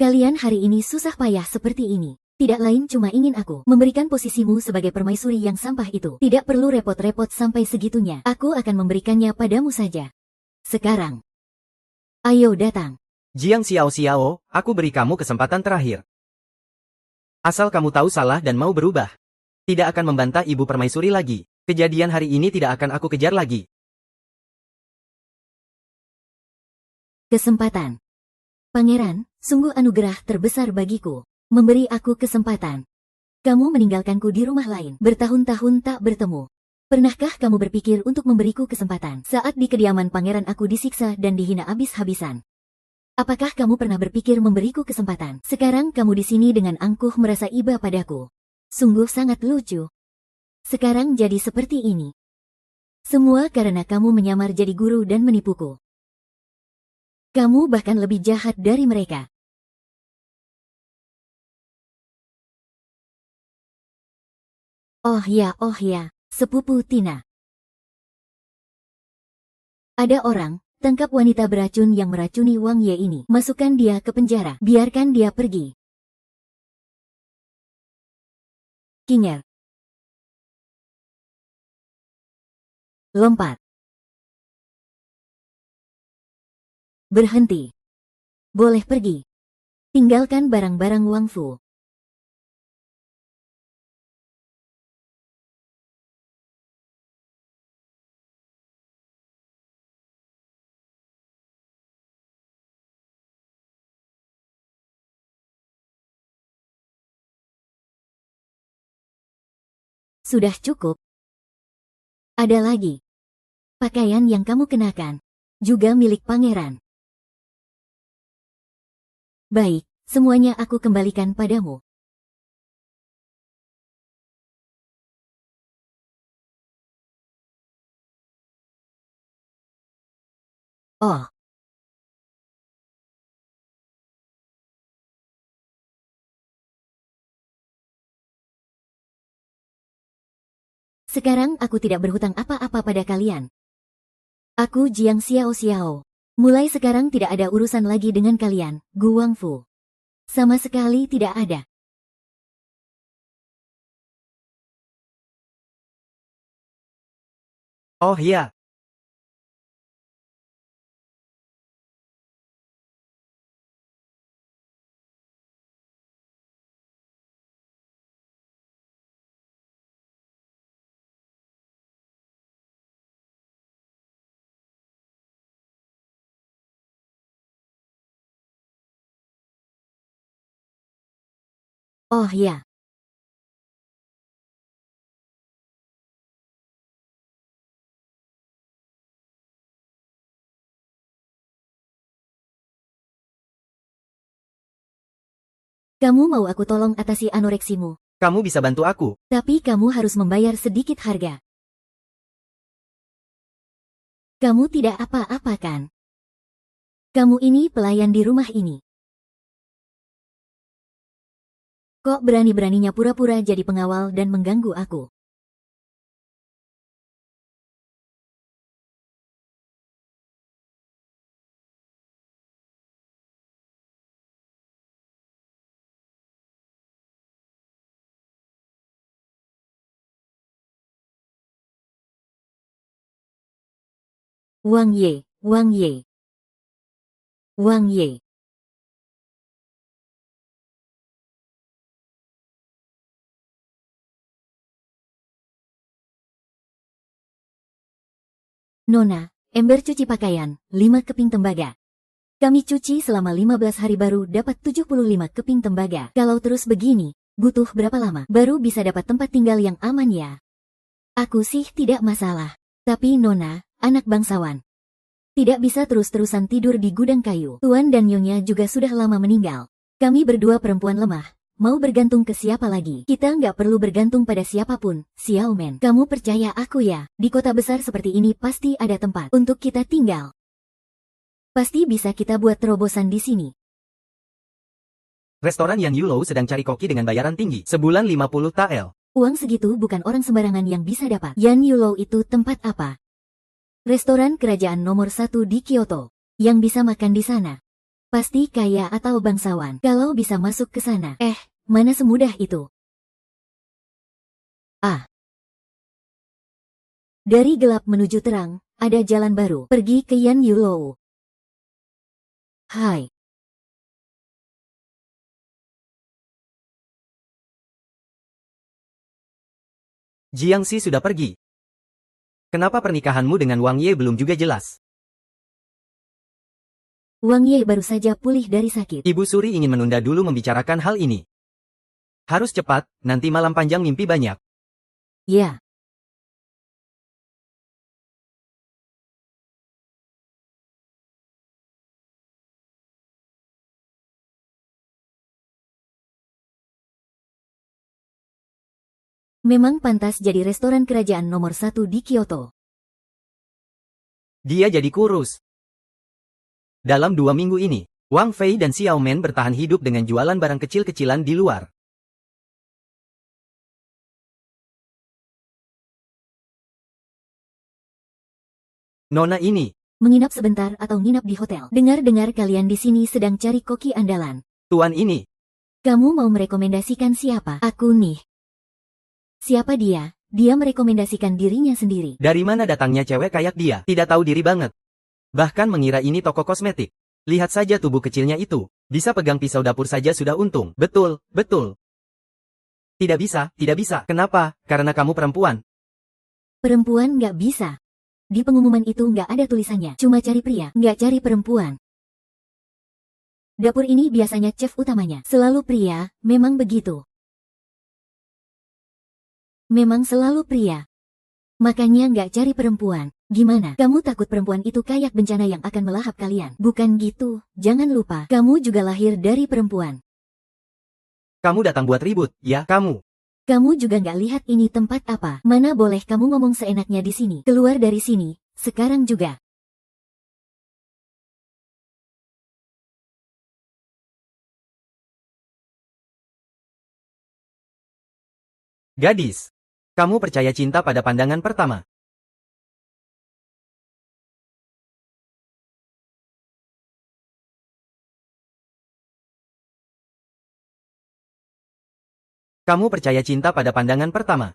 Kalian hari ini susah payah seperti ini. Tidak lain cuma ingin aku memberikan posisimu sebagai permaisuri yang sampah itu. Tidak perlu repot-repot sampai segitunya. Aku akan memberikannya padamu saja. Sekarang. Ayo datang. Jiang Xiao Xiao, aku beri kamu kesempatan terakhir. Asal kamu tahu salah dan mau berubah. Tidak akan membantah ibu permaisuri lagi. Kejadian hari ini tidak akan aku kejar lagi. Kesempatan. Pangeran, sungguh anugerah terbesar bagiku. Memberi aku kesempatan. Kamu meninggalkanku di rumah lain. Bertahun-tahun tak bertemu. Pernahkah kamu berpikir untuk memberiku kesempatan? Saat di kediaman pangeran aku disiksa dan dihina habis-habisan. Apakah kamu pernah berpikir memberiku kesempatan? Sekarang kamu di sini dengan angkuh merasa iba padaku. Sungguh sangat lucu. Sekarang jadi seperti ini. Semua karena kamu menyamar jadi guru dan menipuku. Kamu bahkan lebih jahat dari mereka. Oh ya, sepupu Tina. Ada orang. Tangkap wanita beracun yang meracuni Wang Ye ini. Masukkan dia ke penjara. Biarkan dia pergi. Kinger. Lompat. Berhenti. Boleh pergi. Tinggalkan barang-barang Wang Fu. Sudah cukup. Ada lagi. Pakaian yang kamu kenakan juga milik pangeran. Baik, semuanya aku kembalikan padamu. Oh. Sekarang aku tidak berhutang apa-apa pada kalian. Aku Jiang Xiao Xiao. Mulai sekarang tidak ada urusan lagi dengan kalian, Gu Wangfu. Sama sekali tidak ada. Oh iya. Oh ya. Kamu mau aku tolong atasi anoreksimu, Kamu bisa bantu aku. tapi kamu harus membayar sedikit harga. Kamu tidak apa-apa kan? Kamu ini pelayan di rumah ini. Kok berani-beraninya pura-pura jadi pengawal dan mengganggu aku? Wang Ye, Wang Ye. Wang Ye. Nona, ember cuci pakaian, 5 keping tembaga. Kami cuci selama 15 hari baru dapat 75 keping tembaga. Kalau terus begini, butuh berapa lama baru bisa dapat tempat tinggal yang aman ya? Aku sih tidak masalah. Tapi Nona, anak bangsawan, tidak bisa terus-terusan tidur di gudang kayu. Tuan dan Nyonya juga sudah lama meninggal. Kami berdua perempuan lemah. Mau bergantung ke siapa lagi? Kita nggak perlu bergantung pada siapapun, Xiaomen. Kamu percaya aku ya, di kota besar seperti ini pasti ada tempat untuk kita tinggal. Pasti bisa kita buat terobosan di sini. Restoran Yan Yulou sedang cari koki dengan bayaran tinggi. Sebulan 50 tael. Uang segitu bukan orang sembarangan yang bisa dapat. Yan Yulou itu tempat apa? Restoran kerajaan nomor 1 di Kyoto. Yang bisa makan di sana pasti kaya atau bangsawan. Kalau bisa masuk ke sana. Mana semudah itu? Dari gelap menuju terang, ada jalan baru. Pergi ke Yan Yulou. Hai. Jiangxi sudah pergi. Kenapa pernikahanmu dengan Wang Ye belum juga jelas? Wang Ye baru saja pulih dari sakit. Ibu Suri ingin menunda dulu membicarakan hal ini. Harus cepat, nanti malam panjang mimpi banyak. Ya. Memang pantas jadi restoran kerajaan nomor 1 di Kyoto. Dia jadi kurus. Dalam 2 minggu ini, Wang Fei dan Xiao Men bertahan hidup dengan jualan barang kecil-kecilan di luar. Nona ini, Menginap sebentar atau nginap di hotel. Dengar-dengar kalian di sini sedang cari koki andalan. tuan ini, Kamu mau merekomendasikan siapa? Aku nih. Siapa dia? Dia merekomendasikan dirinya sendiri. Dari mana datangnya cewek kayak dia? Tidak tahu diri banget. Bahkan mengira ini toko kosmetik. Lihat saja tubuh kecilnya itu. Bisa pegang pisau dapur saja sudah untung. Betul, betul. Tidak bisa, tidak bisa. Kenapa? Karena kamu perempuan. Perempuan nggak bisa. Di pengumuman itu nggak ada tulisannya. Cuma cari pria, nggak cari perempuan. Dapur ini biasanya chef utamanya. Selalu pria, memang begitu. Memang selalu pria. Makanya nggak cari perempuan. Gimana? Kamu takut perempuan itu kayak bencana yang akan melahap kalian? Bukan gitu. Jangan lupa, kamu juga lahir dari perempuan. Kamu datang buat ribut, ya kamu. Kamu juga nggak lihat ini tempat apa. Mana boleh kamu ngomong seenaknya di sini. Keluar dari sini, sekarang juga. Gadis. Kamu percaya cinta pada pandangan pertama. Kamu percaya cinta pada pandangan pertama.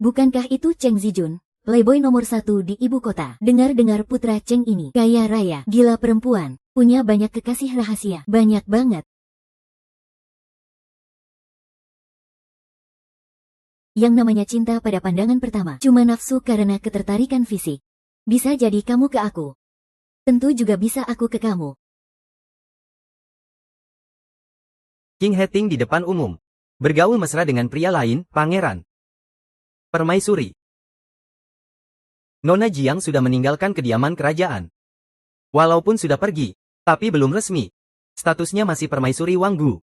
Bukankah itu Cheng Zijun, playboy nomor 1 di ibu kota? Dengar-dengar putra Cheng ini kaya raya, gila perempuan, punya banyak kekasih rahasia, banyak banget. Yang namanya cinta pada pandangan pertama cuma nafsu karena ketertarikan fisik. Bisa jadi kamu ke aku. Tentu juga bisa aku ke kamu. King Heting di depan umum. Bergaul mesra dengan pria lain, pangeran. Permaisuri. Nona Jiang sudah meninggalkan kediaman kerajaan. Walaupun sudah pergi, tapi belum resmi. Statusnya masih permaisuri Wang Gu.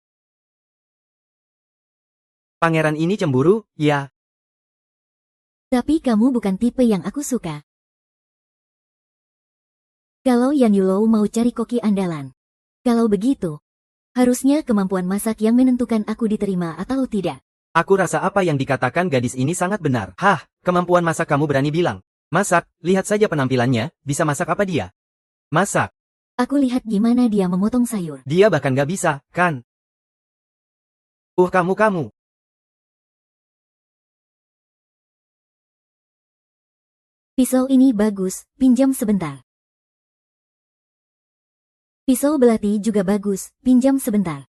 Pangeran ini cemburu, ya. Tapi kamu bukan tipe yang aku suka. Kalau Yan Yulou mau cari koki andalan. Kalau begitu, harusnya kemampuan masak yang menentukan aku diterima atau tidak. Aku rasa apa yang dikatakan gadis ini sangat benar. Hah, kemampuan masak kamu berani bilang. Masak, lihat saja penampilannya, bisa masak apa dia? Masak. Aku lihat gimana dia memotong sayur. Dia bahkan gak bisa, kan? Kamu. Pisau ini bagus, pinjam sebentar. Pisau belati juga bagus, pinjam sebentar.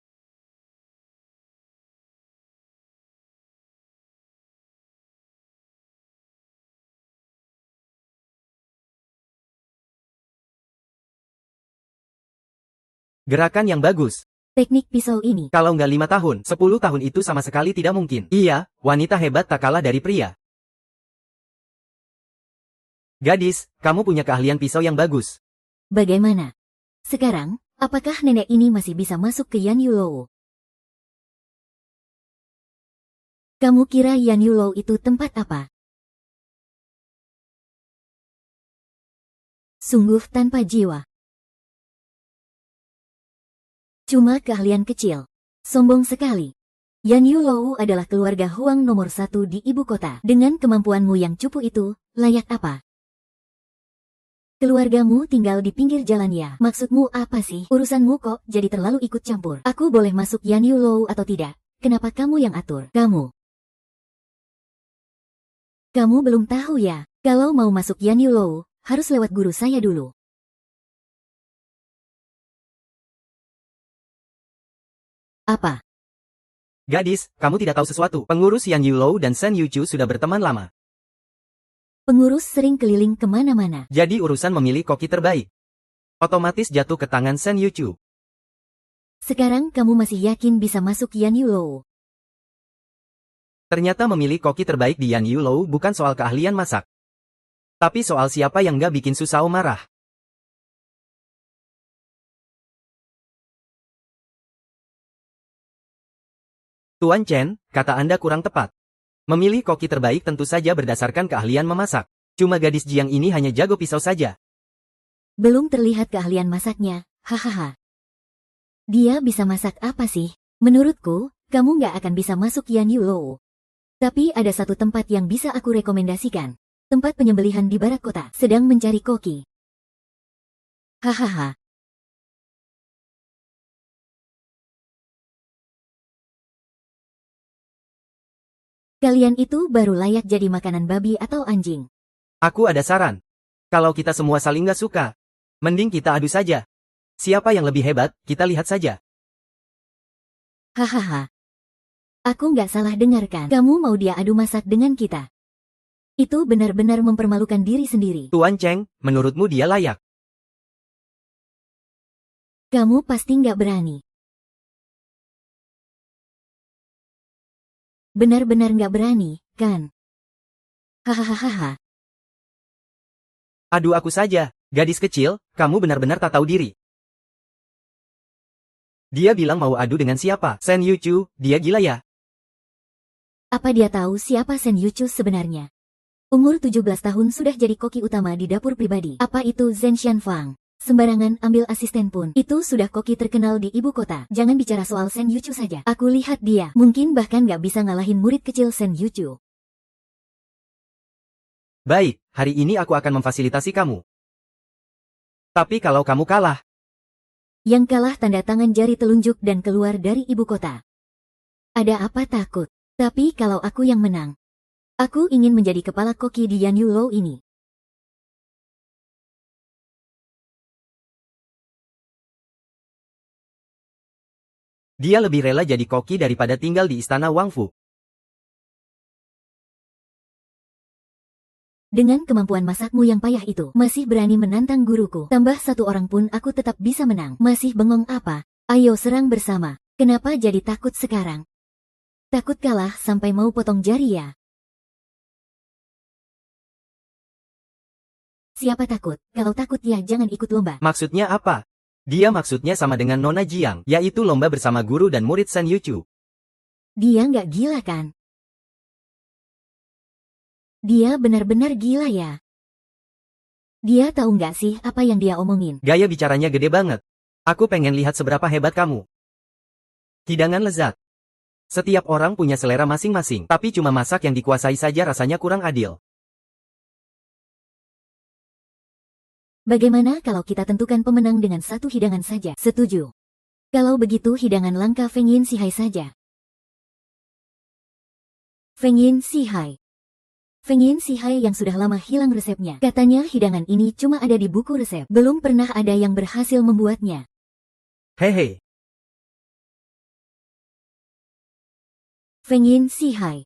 Gerakan yang bagus. Teknik pisau ini. Kalau nggak 5 tahun, 10 tahun itu sama sekali tidak mungkin. Iya, wanita hebat tak kalah dari pria. Gadis, kamu punya keahlian pisau yang bagus. Bagaimana? Sekarang, apakah nenek ini masih bisa masuk ke Yan Yulou? Kamu kira Yan Yulou itu tempat apa? Sungguh tanpa jiwa. Cuma keahlian kecil. Sombong sekali. Yan Yulou adalah keluarga Huang nomor 1 di ibu kota. Dengan kemampuanmu yang cupu itu, layak apa? Keluargamu tinggal di pinggir jalan ya. Maksudmu apa sih? Urusanmu kok jadi terlalu ikut campur. Aku boleh masuk Yan Yulou atau tidak? Kenapa kamu yang atur? Kamu belum tahu ya? Kalau mau masuk Yan Yulou, harus lewat guru saya dulu. Apa? Gadis, kamu tidak tahu sesuatu. Pengurus Yan Yulou dan Shen Yuchu sudah berteman lama. Pengurus sering keliling kemana-mana. Jadi urusan memilih koki terbaik otomatis jatuh ke tangan Shen Yuchu. Sekarang kamu masih yakin bisa masuk Yan Yulou? Ternyata memilih koki terbaik di Yan Yulou bukan soal keahlian masak. Tapi soal siapa yang nggak bikin Susao marah. Tuan Chen, kata Anda kurang tepat. Memilih koki terbaik tentu saja berdasarkan keahlian memasak. Cuma gadis Jiang ini hanya jago pisau saja. Belum terlihat keahlian masaknya, hahaha. Dia bisa masak apa sih? Menurutku, kamu nggak akan bisa masuk Yan Yulou. Tapi ada satu tempat yang bisa aku rekomendasikan. Tempat penyembelihan di barat kota, sedang mencari koki. Hahaha. Kalian itu baru layak jadi makanan babi atau anjing. Aku ada saran. Kalau kita semua saling gak suka, mending kita adu saja. Siapa yang lebih hebat, kita lihat saja. Hahaha. Aku nggak salah dengarkan. Kamu mau dia adu masak dengan kita. Itu benar-benar mempermalukan diri sendiri. Tuan Cheng, menurutmu dia layak? Kamu pasti nggak berani. Benar-benar nggak berani, kan? Hahaha. Aduh aku saja, gadis kecil, kamu benar-benar tak tahu diri. Dia bilang mau adu dengan siapa? Sen Yuchu, dia gila ya? Apa dia tahu siapa Sen Yuchu sebenarnya? Umur 17 tahun sudah jadi koki utama di dapur pribadi. Apa itu Zhen Xianfang? Sembarangan ambil asisten pun. Itu sudah koki terkenal di ibu kota. Jangan bicara soal Sen Yuchu saja. Aku lihat dia. Mungkin bahkan gak bisa ngalahin murid kecil Sen Yuchu. Baik, hari ini aku akan memfasilitasi kamu. Tapi kalau kamu kalah. Yang kalah tanda tangan jari telunjuk dan keluar dari ibu kota. Ada apa takut? Tapi kalau aku yang menang. Aku ingin menjadi kepala koki di Yan Yu Lou ini. Dia lebih rela jadi koki daripada tinggal di istana Wang Fu. Dengan kemampuan masakmu yang payah itu, masih berani menantang guruku. Tambah satu orang pun aku tetap bisa menang. Masih bengong apa? Ayo serang bersama. Kenapa jadi takut sekarang? Takut kalah sampai mau potong jari ya? Siapa takut? Kalau takut ya jangan ikut lomba. Maksudnya apa? Dia maksudnya sama dengan Nona Jiang, yaitu lomba bersama guru dan murid Sen Yuchu. Dia nggak gila kan? Dia benar-benar gila ya? Dia tahu nggak sih apa yang dia omongin? Gaya bicaranya gede banget. Aku pengen lihat seberapa hebat kamu. Hidangan lezat. Setiap orang punya selera masing-masing, tapi cuma masak yang dikuasai saja rasanya kurang adil. Bagaimana kalau kita tentukan pemenang dengan satu hidangan saja? Setuju. Kalau begitu hidangan langka Feng Yin Sihai saja. Feng Yin Sihai. Feng Yin Sihai yang sudah lama hilang resepnya. Katanya hidangan ini cuma ada di buku resep. Belum pernah ada yang berhasil membuatnya. Hehe. Feng Yin Sihai.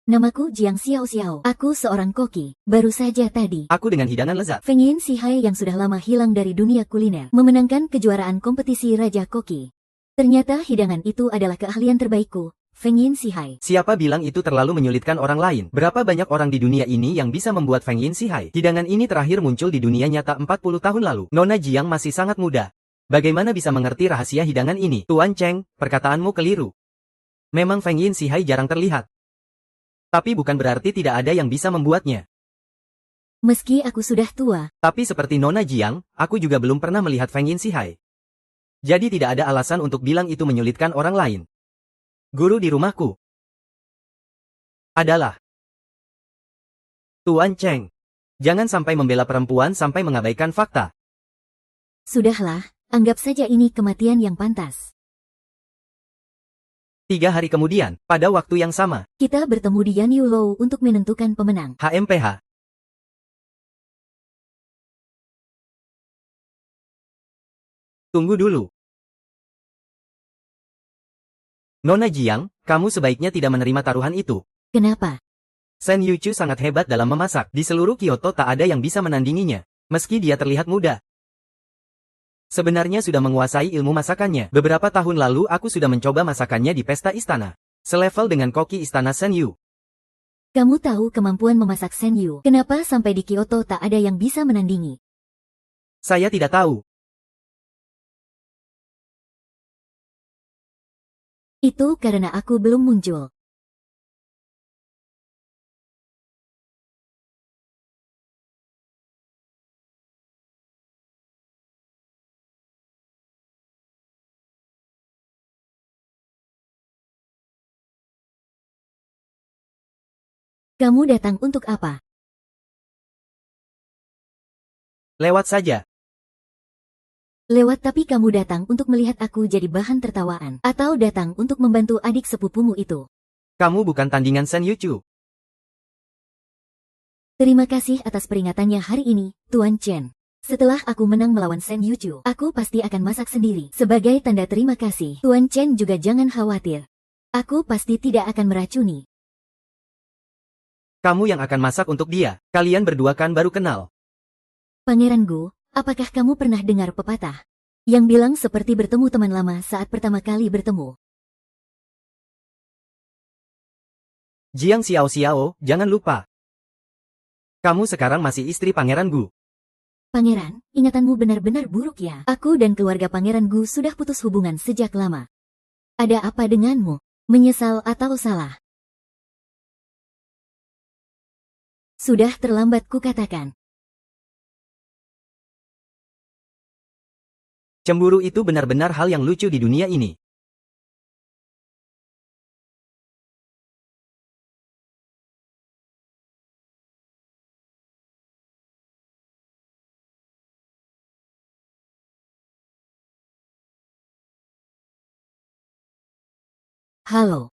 Namaku Jiang Xiao Xiao. Aku seorang koki. Baru saja tadi. Aku dengan hidangan lezat. Feng Yin Sihai yang sudah lama hilang dari dunia kuliner. Memenangkan kejuaraan kompetisi Raja Koki. Ternyata hidangan itu adalah keahlian terbaikku. Feng Yin Sihai. Siapa bilang itu terlalu menyulitkan orang lain? Berapa banyak orang di dunia ini yang bisa membuat Feng Yin Sihai? Hidangan ini terakhir muncul di dunia nyata 40 tahun lalu. Nona Jiang masih sangat muda. Bagaimana bisa mengerti rahasia hidangan ini? Tuan Cheng, perkataanmu keliru. Memang Feng Yin Sihai jarang terlihat. Tapi bukan berarti tidak ada yang bisa membuatnya. Meski aku sudah tua. Tapi seperti Nona Jiang, aku juga belum pernah melihat Feng Yin Sihai. Jadi tidak ada alasan untuk bilang itu menyulitkan orang lain. Guru di rumahku adalah Tuan Cheng. Jangan sampai membela perempuan sampai mengabaikan fakta. Sudahlah, anggap saja ini kematian yang pantas. 3 hari kemudian, pada waktu yang sama, Kita bertemu di Yan Yu Lou untuk menentukan pemenang. HMPH. Tunggu dulu. Nona Jiang, kamu sebaiknya tidak menerima taruhan itu. Kenapa? Sen Yuchu sangat hebat dalam memasak. Di seluruh Kyoto tak ada yang bisa menandinginya. Meski dia terlihat muda. Sebenarnya sudah menguasai ilmu masakannya. Beberapa tahun lalu aku sudah mencoba masakannya di pesta istana. Selevel dengan koki istana Sen Yu. Kamu tahu kemampuan memasak Sen Yu. Kenapa sampai di Kyoto tak ada yang bisa menandingi? Saya tidak tahu. Itu karena aku belum muncul. Kamu datang untuk apa? Lewat saja. Lewat tapi kamu datang untuk melihat aku jadi bahan tertawaan. Atau datang untuk membantu adik sepupumu itu. Kamu bukan tandingan Shen Yuchu. Terima kasih atas peringatannya hari ini, Tuan Chen. Setelah aku menang melawan Shen Yuchu, aku pasti akan masak sendiri. Sebagai tanda terima kasih, Tuan Chen juga jangan khawatir. Aku pasti tidak akan meracuni. Kamu yang akan masak untuk dia. Kalian berdua kan baru kenal. Pangeran Gu, apakah kamu pernah dengar pepatah yang bilang seperti bertemu teman lama saat pertama kali bertemu? Jiang Xiao, jangan lupa. Kamu sekarang masih istri Pangeran Gu. Pangeran, ingatanmu benar-benar buruk ya. Aku dan keluarga Pangeran Gu sudah putus hubungan sejak lama. Ada apa denganmu? Menyesal atau salah? Sudah terlambat kukatakan. Cemburu itu benar-benar hal yang lucu di dunia ini. Halo.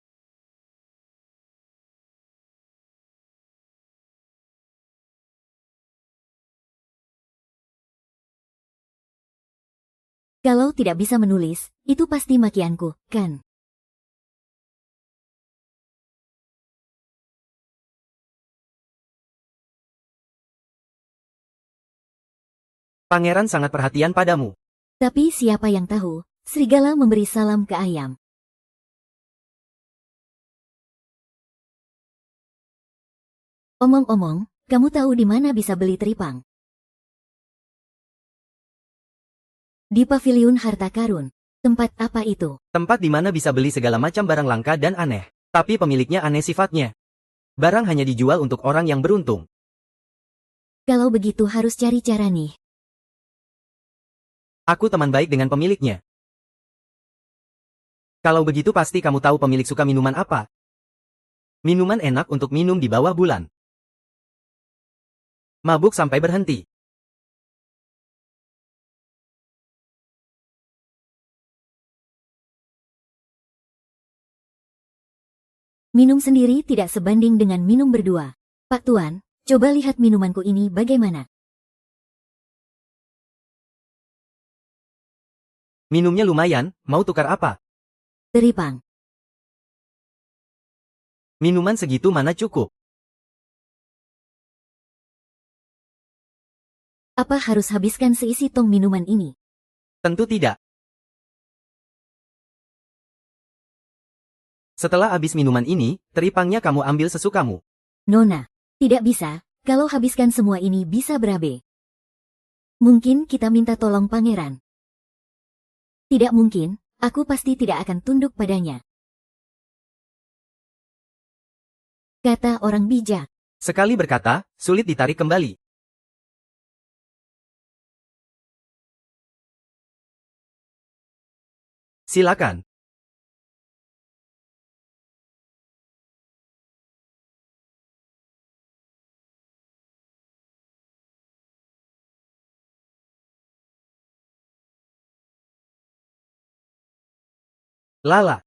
Kalau tidak bisa menulis, itu pasti makianku, kan? Pangeran sangat perhatian padamu. Tapi siapa yang tahu, serigala memberi salam ke ayam. Omong-omong, kamu tahu di mana bisa beli teripang? Di paviliun harta karun. Tempat apa itu? Tempat di mana bisa beli segala macam barang langka dan aneh. Tapi pemiliknya aneh sifatnya. Barang hanya dijual untuk orang yang beruntung. Kalau begitu harus cari cara nih. Aku teman baik dengan pemiliknya. Kalau begitu pasti kamu tahu pemilik suka minuman apa. Minuman enak untuk minum di bawah bulan. Mabuk sampai berhenti. Minum sendiri tidak sebanding dengan minum berdua. Pak Tuan, coba lihat minumanku ini bagaimana. Minumnya lumayan, mau tukar apa? Teripang. Minuman segitu mana cukup? Apa harus habiskan seisi tong minuman ini? Tentu tidak. Setelah habis minuman ini, teripangnya kamu ambil sesukamu. Nona, tidak bisa, kalau habiskan semua ini bisa berabe. Mungkin kita minta tolong pangeran. Tidak mungkin, aku pasti tidak akan tunduk padanya. Kata orang bijak. Sekali berkata, sulit ditarik kembali. Silakan. Lala.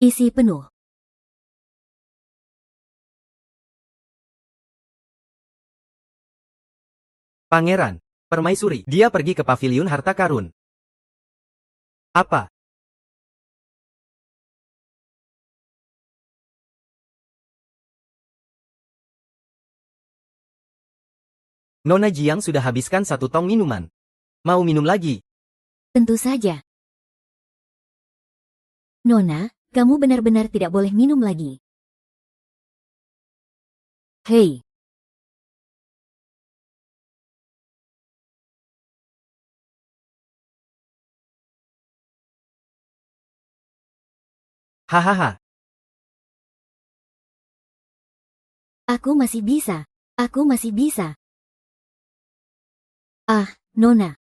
Isi penuh. Pangeran. Permaisuri. Dia pergi ke paviliun harta karun. Apa? Nona Jiang sudah habiskan 1 tong minuman. Mau minum lagi? Tentu saja. Nona, kamu benar-benar tidak boleh minum lagi. Hei. Hahaha. Aku masih bisa. Aku masih bisa. Ah, Nona.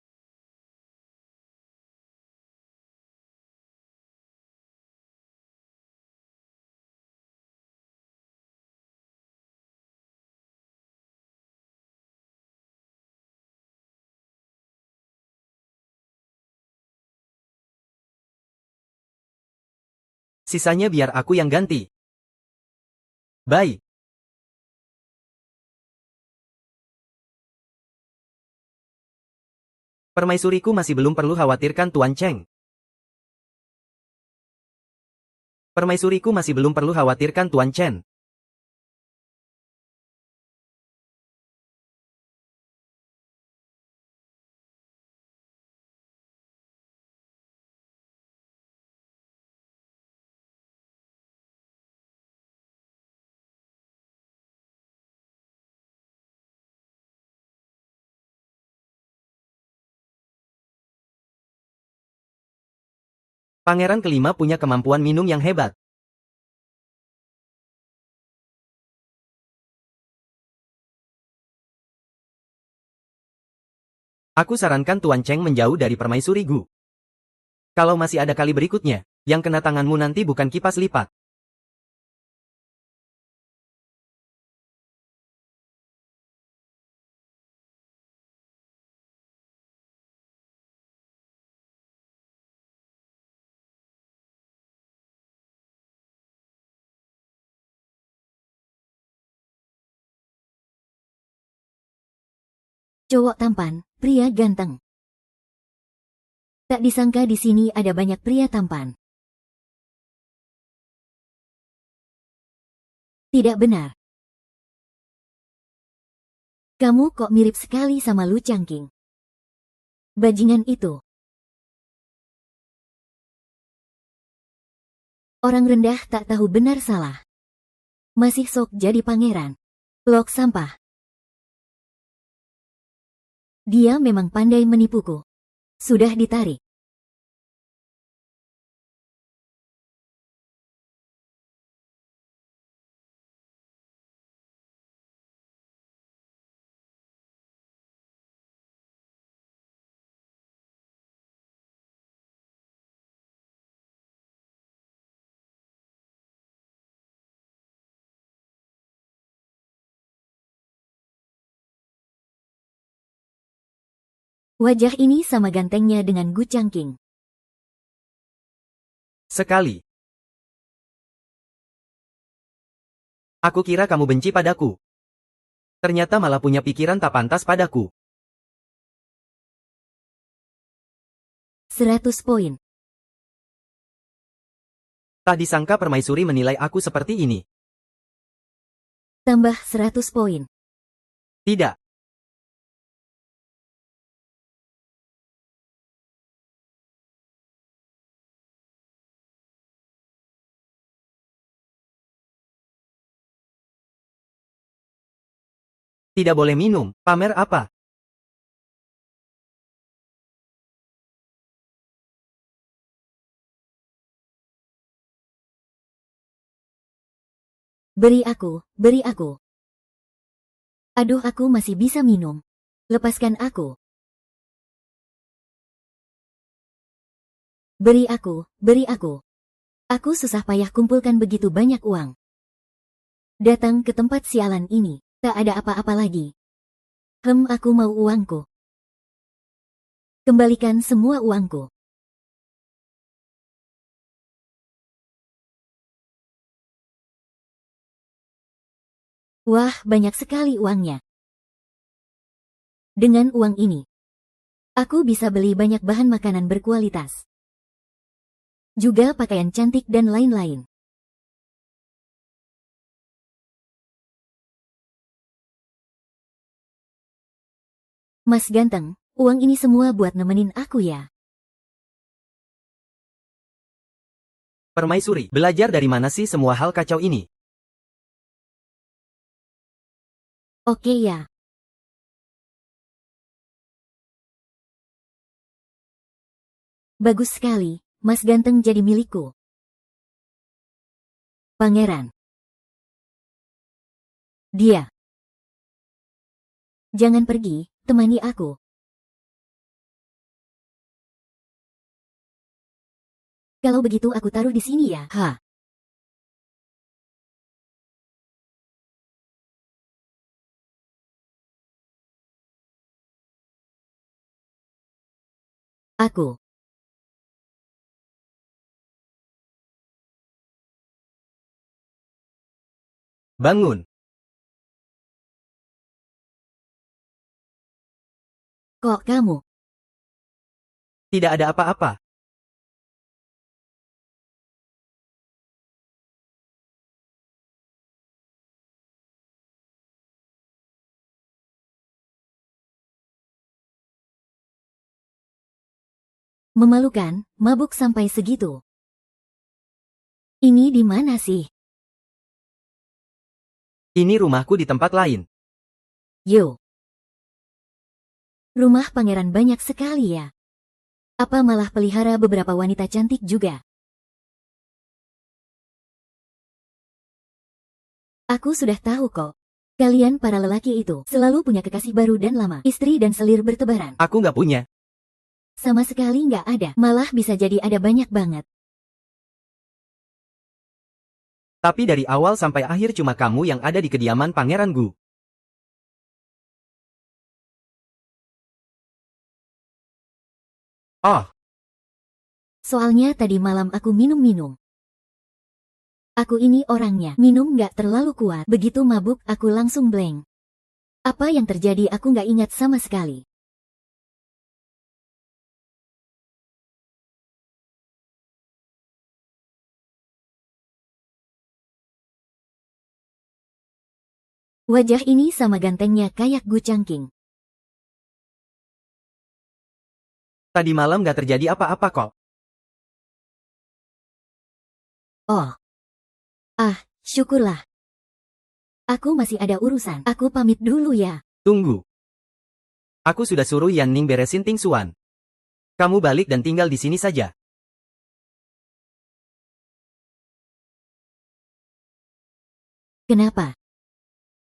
Sisanya biar aku yang ganti. Baik. Permaisuriku masih belum perlu khawatirkan Tuan Cheng. Permaisuriku masih belum perlu khawatirkan Tuan Chen. Pangeran kelima punya kemampuan minum yang hebat. Aku sarankan Tuan Cheng menjauh dari permaisuri Gu. Kalau masih ada kali berikutnya, yang kena tanganmu nanti bukan kipas lipat. Cowok tampan, pria ganteng. Tak disangka di sini ada banyak pria tampan. Tidak benar. Kamu kok mirip sekali sama Lu Changqing. Bajingan itu. Orang rendah tak tahu benar salah. Masih sok jadi pangeran. Lok sampah. Dia memang pandai menipuku. Sudah ditarik. Wajah ini sama gantengnya dengan Gu Changqing. Sekali. Aku kira kamu benci padaku. Ternyata malah punya pikiran tak pantas padaku. 100 poin. Tak disangka permaisuri menilai aku seperti ini. Tambah 100 poin. Tidak. Tidak boleh minum. Pamer apa? Beri aku, beri aku. Aduh, aku masih bisa minum. Lepaskan aku. Beri aku, beri aku. Aku susah payah kumpulkan begitu banyak uang. Datang ke tempat sialan ini, tak ada apa-apa lagi. Aku mau uangku. Kembalikan semua uangku. Wah, banyak sekali uangnya. Dengan uang ini, aku bisa beli banyak bahan makanan berkualitas. Juga pakaian cantik dan lain-lain. Mas ganteng, uang ini semua buat nemenin aku ya. Permaisuri, belajar dari mana sih semua hal kacau ini? Oke ya. Bagus sekali, Mas ganteng jadi milikku. Pangeran. Dia. Jangan pergi, temani aku. Kalau begitu aku taruh di sini ya. Aku. Bangun. Kok kamu? Tidak ada apa-apa. Memalukan, mabuk sampai segitu. Ini di mana sih? Ini rumahku di tempat lain. Yo. Rumah pangeran banyak sekali ya. Apa malah pelihara beberapa wanita cantik juga? Aku sudah tahu kok. Kalian para lelaki itu selalu punya kekasih baru dan lama, istri dan selir bertebaran. Aku nggak punya. Sama sekali nggak ada, malah bisa jadi ada banyak banget. Tapi dari awal sampai akhir cuma kamu yang ada di kediaman Pangeran Gu. Oh, Soalnya tadi malam aku minum-minum. Aku ini orangnya, minum nggak terlalu kuat. Begitu mabuk, aku langsung blank. Apa yang terjadi aku nggak ingat sama sekali. Wajah ini sama gantengnya kayak Gu Changqing. tadi malam nggak terjadi apa-apa kok. Oh. Ah, syukurlah. Aku masih ada urusan. Aku pamit dulu ya. Tunggu. Aku sudah suruh Yan Ning beresin Ting Xuan. Kamu balik dan tinggal di sini saja. Kenapa?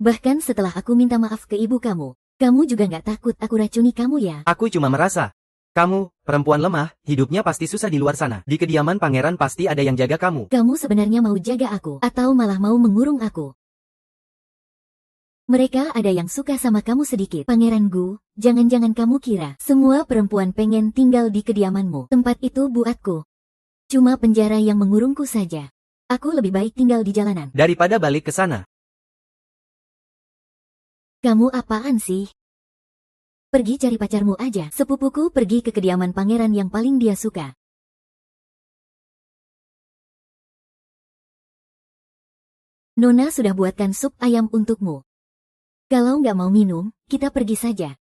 Bahkan setelah aku minta maaf ke ibu kamu juga nggak takut aku racuni kamu ya? Aku cuma merasa. Kamu, perempuan lemah, hidupnya pasti susah di luar sana. Di kediaman pangeran pasti ada yang jaga kamu. Kamu sebenarnya mau jaga aku, atau malah mau mengurung aku? Mereka ada yang suka sama kamu sedikit. Pangeran Gu, jangan-jangan kamu kira semua perempuan pengen tinggal di kediamanmu. Tempat itu buatku. Cuma penjara yang mengurungku saja. Aku lebih baik tinggal di jalanan. Daripada balik ke sana. Kamu apaan sih? Pergi cari pacarmu aja. Sepupuku pergi ke kediaman pangeran yang paling dia suka. Nona sudah buatkan sup ayam untukmu. Kalau nggak mau minum, kita pergi saja.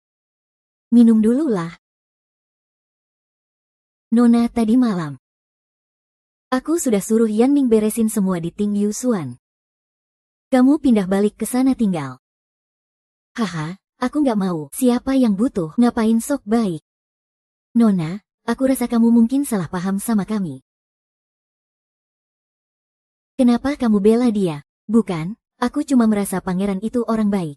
Minum dulu lah. Nona tadi malam. Aku sudah suruh Yan Ning beresin semua di Ting Yusuan. Kamu pindah balik ke sana tinggal. Haha, aku nggak mau. Siapa yang butuh? Ngapain sok baik? Nona, aku rasa kamu mungkin salah paham sama kami. Kenapa kamu bela dia? Bukan, aku cuma merasa pangeran itu orang baik.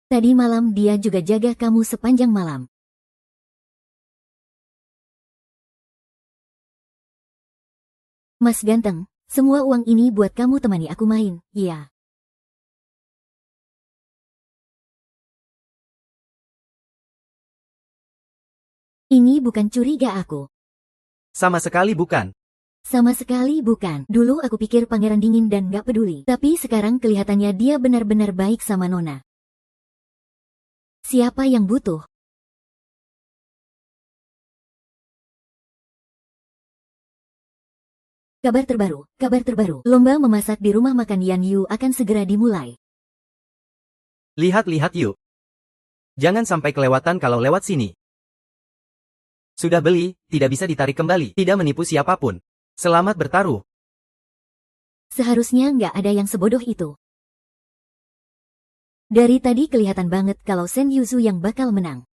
Tadi malam dia juga jaga kamu sepanjang malam. Mas ganteng, semua uang ini buat kamu temani aku main, iya. Ini bukan curiga aku. Sama sekali bukan. Sama sekali bukan. Dulu aku pikir pangeran dingin dan gak peduli. Tapi sekarang kelihatannya dia benar-benar baik sama Nona. Siapa yang butuh? Kabar terbaru. Lomba memasak di rumah makan Yan Yu akan segera dimulai. Lihat-lihat yuk. Jangan sampai kelewatan kalau lewat sini. Sudah beli, tidak bisa ditarik kembali. Tidak menipu siapapun. Selamat bertaruh. Seharusnya nggak ada yang sebodoh itu. Dari tadi kelihatan banget kalau Sen Yuzu yang bakal menang.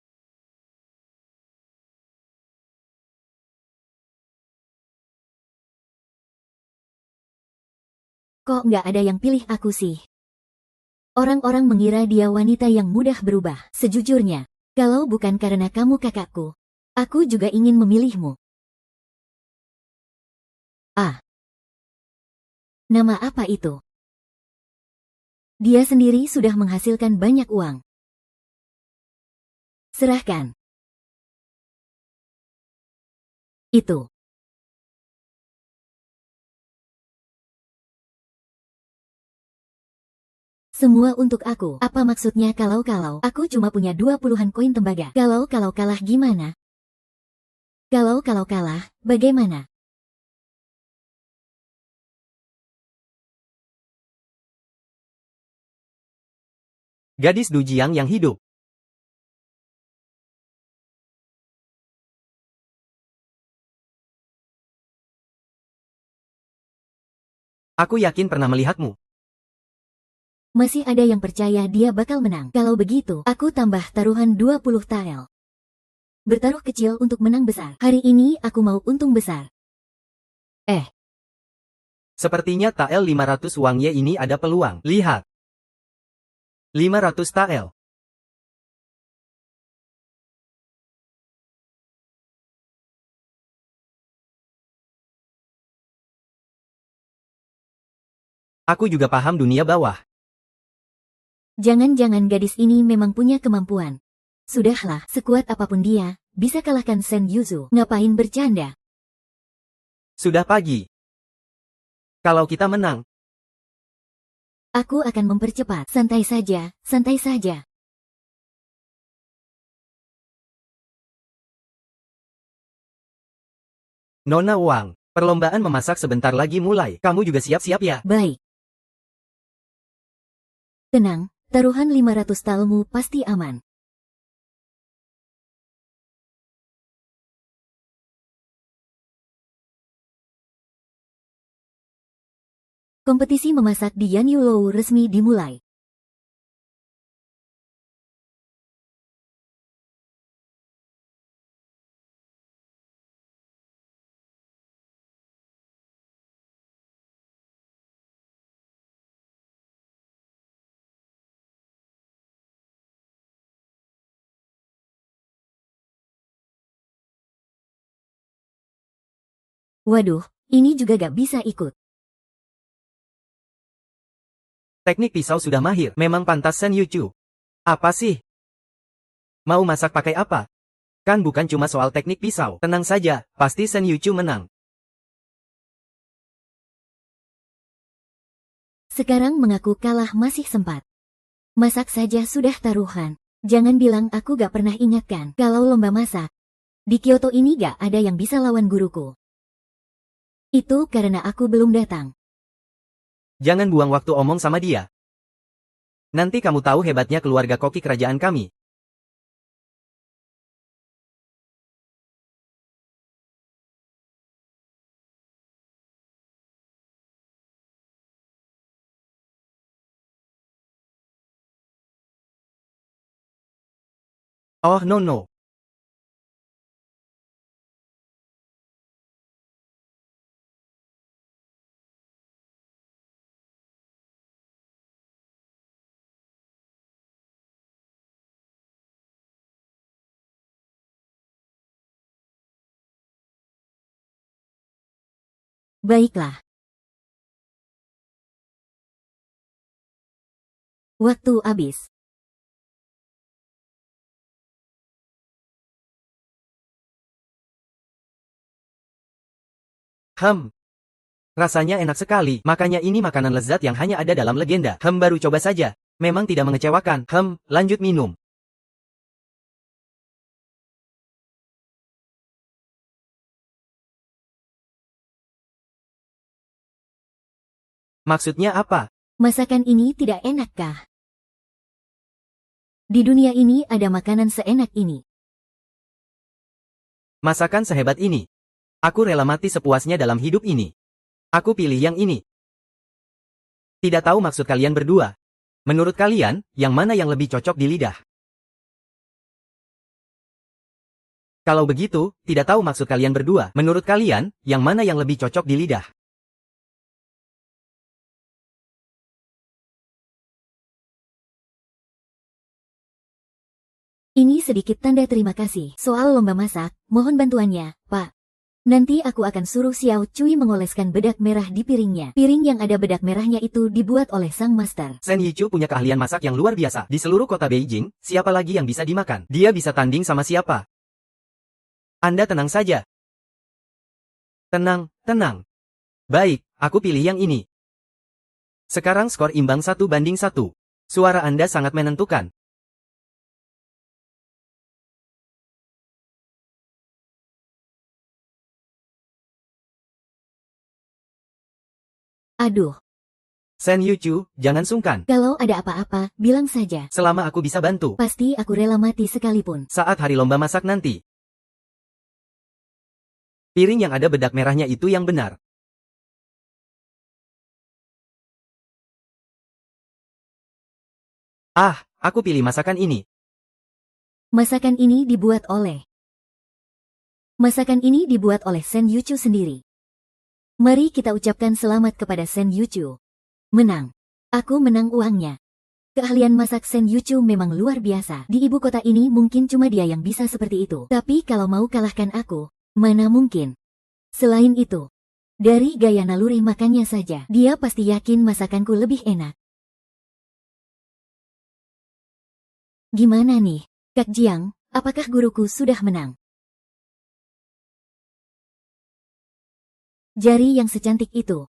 Kok nggak ada yang pilih aku sih? Orang-orang mengira dia wanita yang mudah berubah. Sejujurnya, kalau bukan karena kamu kakakku, aku juga ingin memilihmu. Ah. Nama apa itu? Dia sendiri sudah menghasilkan banyak uang. Serahkan. Itu. Semua untuk aku. Apa maksudnya kalau aku cuma punya 20-an koin tembaga? Kalau kalah gimana? Kalau kalah, bagaimana? Gadis Dujiang yang hidup. Aku yakin pernah melihatmu. Masih ada yang percaya dia bakal menang. Kalau begitu, aku tambah taruhan 20 tael. Bertaruh kecil untuk menang besar. Hari ini aku mau untung besar. Sepertinya tael 500 Wang Ye ini ada peluang. Lihat. 500 tael. Aku juga paham dunia bawah. Jangan-jangan gadis ini memang punya kemampuan. Sudahlah, sekuat apapun dia, bisa kalahkan Sen Yuzu. Ngapain bercanda? Sudah pagi. Kalau kita menang, Aku akan mempercepat. Santai saja, santai saja. Nona Wang, perlombaan memasak sebentar lagi mulai. Kamu juga siap-siap ya? Baik. Tenang, taruhan 500 taelmu pasti aman. Kompetisi memasak di Yanyulou resmi dimulai. Waduh, ini juga gak bisa ikut. Teknik pisau sudah mahir. Memang pantas Sen Yuchu. Apa sih? Mau masak pakai apa? Kan bukan cuma soal teknik pisau. Tenang saja, pasti Sen Yuchu menang. Sekarang mengaku kalah masih sempat. Masak saja sudah taruhan. Jangan bilang aku gak pernah ingatkan kalau lomba masak. Di Kyoto ini gak ada yang bisa lawan guruku. Itu karena aku belum datang. Jangan buang waktu omong sama dia. Nanti kamu tahu hebatnya keluarga koki kerajaan kami. Oh no. Baiklah. Waktu habis. Rasanya enak sekali. Makanya ini makanan lezat yang hanya ada dalam legenda. Baru coba saja. Memang tidak mengecewakan. Lanjut minum. Maksudnya apa? Masakan ini tidak enak kah? Di dunia ini ada makanan seenak ini. Masakan sehebat ini. Aku rela mati sepuasnya dalam hidup ini. Aku pilih yang ini. Tidak tahu maksud kalian berdua. Menurut kalian, yang mana yang lebih cocok di lidah? Kalau begitu, tidak tahu maksud kalian berdua. Menurut kalian, yang mana yang lebih cocok di lidah? Ini sedikit tanda terima kasih. Soal lomba masak, mohon bantuannya, Pak. Nanti aku akan suruh Xiao Cui mengoleskan bedak merah di piringnya. Piring yang ada bedak merahnya itu dibuat oleh sang master. Sen Yichu punya keahlian masak yang luar biasa. Di seluruh kota Beijing, siapa lagi yang bisa dimakan? Dia bisa tanding sama siapa? Anda tenang saja. Tenang. Baik, aku pilih yang ini. Sekarang skor imbang 1-1. Suara Anda sangat menentukan. Aduh, Shen Yuchu, jangan sungkan. kalau ada apa-apa, bilang saja. Selama aku bisa bantu. Pasti aku rela mati sekalipun. Saat hari lomba masak nanti. Piring yang ada bedak merahnya itu yang benar. Ah, aku pilih masakan ini. Masakan ini dibuat oleh Shen Yuchu sendiri. Mari kita ucapkan selamat kepada Shen Yuchu. Menang. Aku menang uangnya. Keahlian masak Shen Yuchu memang luar biasa. Di ibu kota ini mungkin cuma dia yang bisa seperti itu. Tapi kalau mau kalahkan aku, mana mungkin. Selain itu, dari gaya naluri makannya saja, dia pasti yakin masakanku lebih enak. Gimana nih, Kak Jiang, apakah guruku sudah menang? Jari yang secantik itu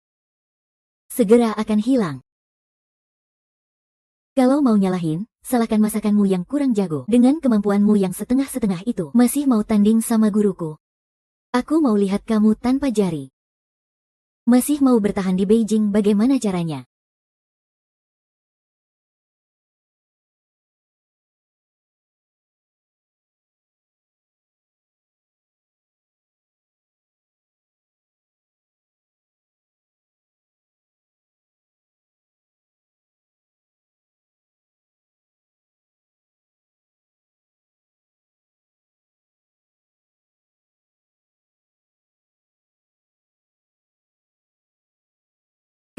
segera akan hilang. Kalau mau nyalahin, salahkan masakanmu yang kurang jago. Dengan kemampuanmu yang setengah-setengah itu, masih mau tanding sama guruku. Aku mau lihat kamu tanpa jari. Masih mau bertahan di Beijing, bagaimana caranya?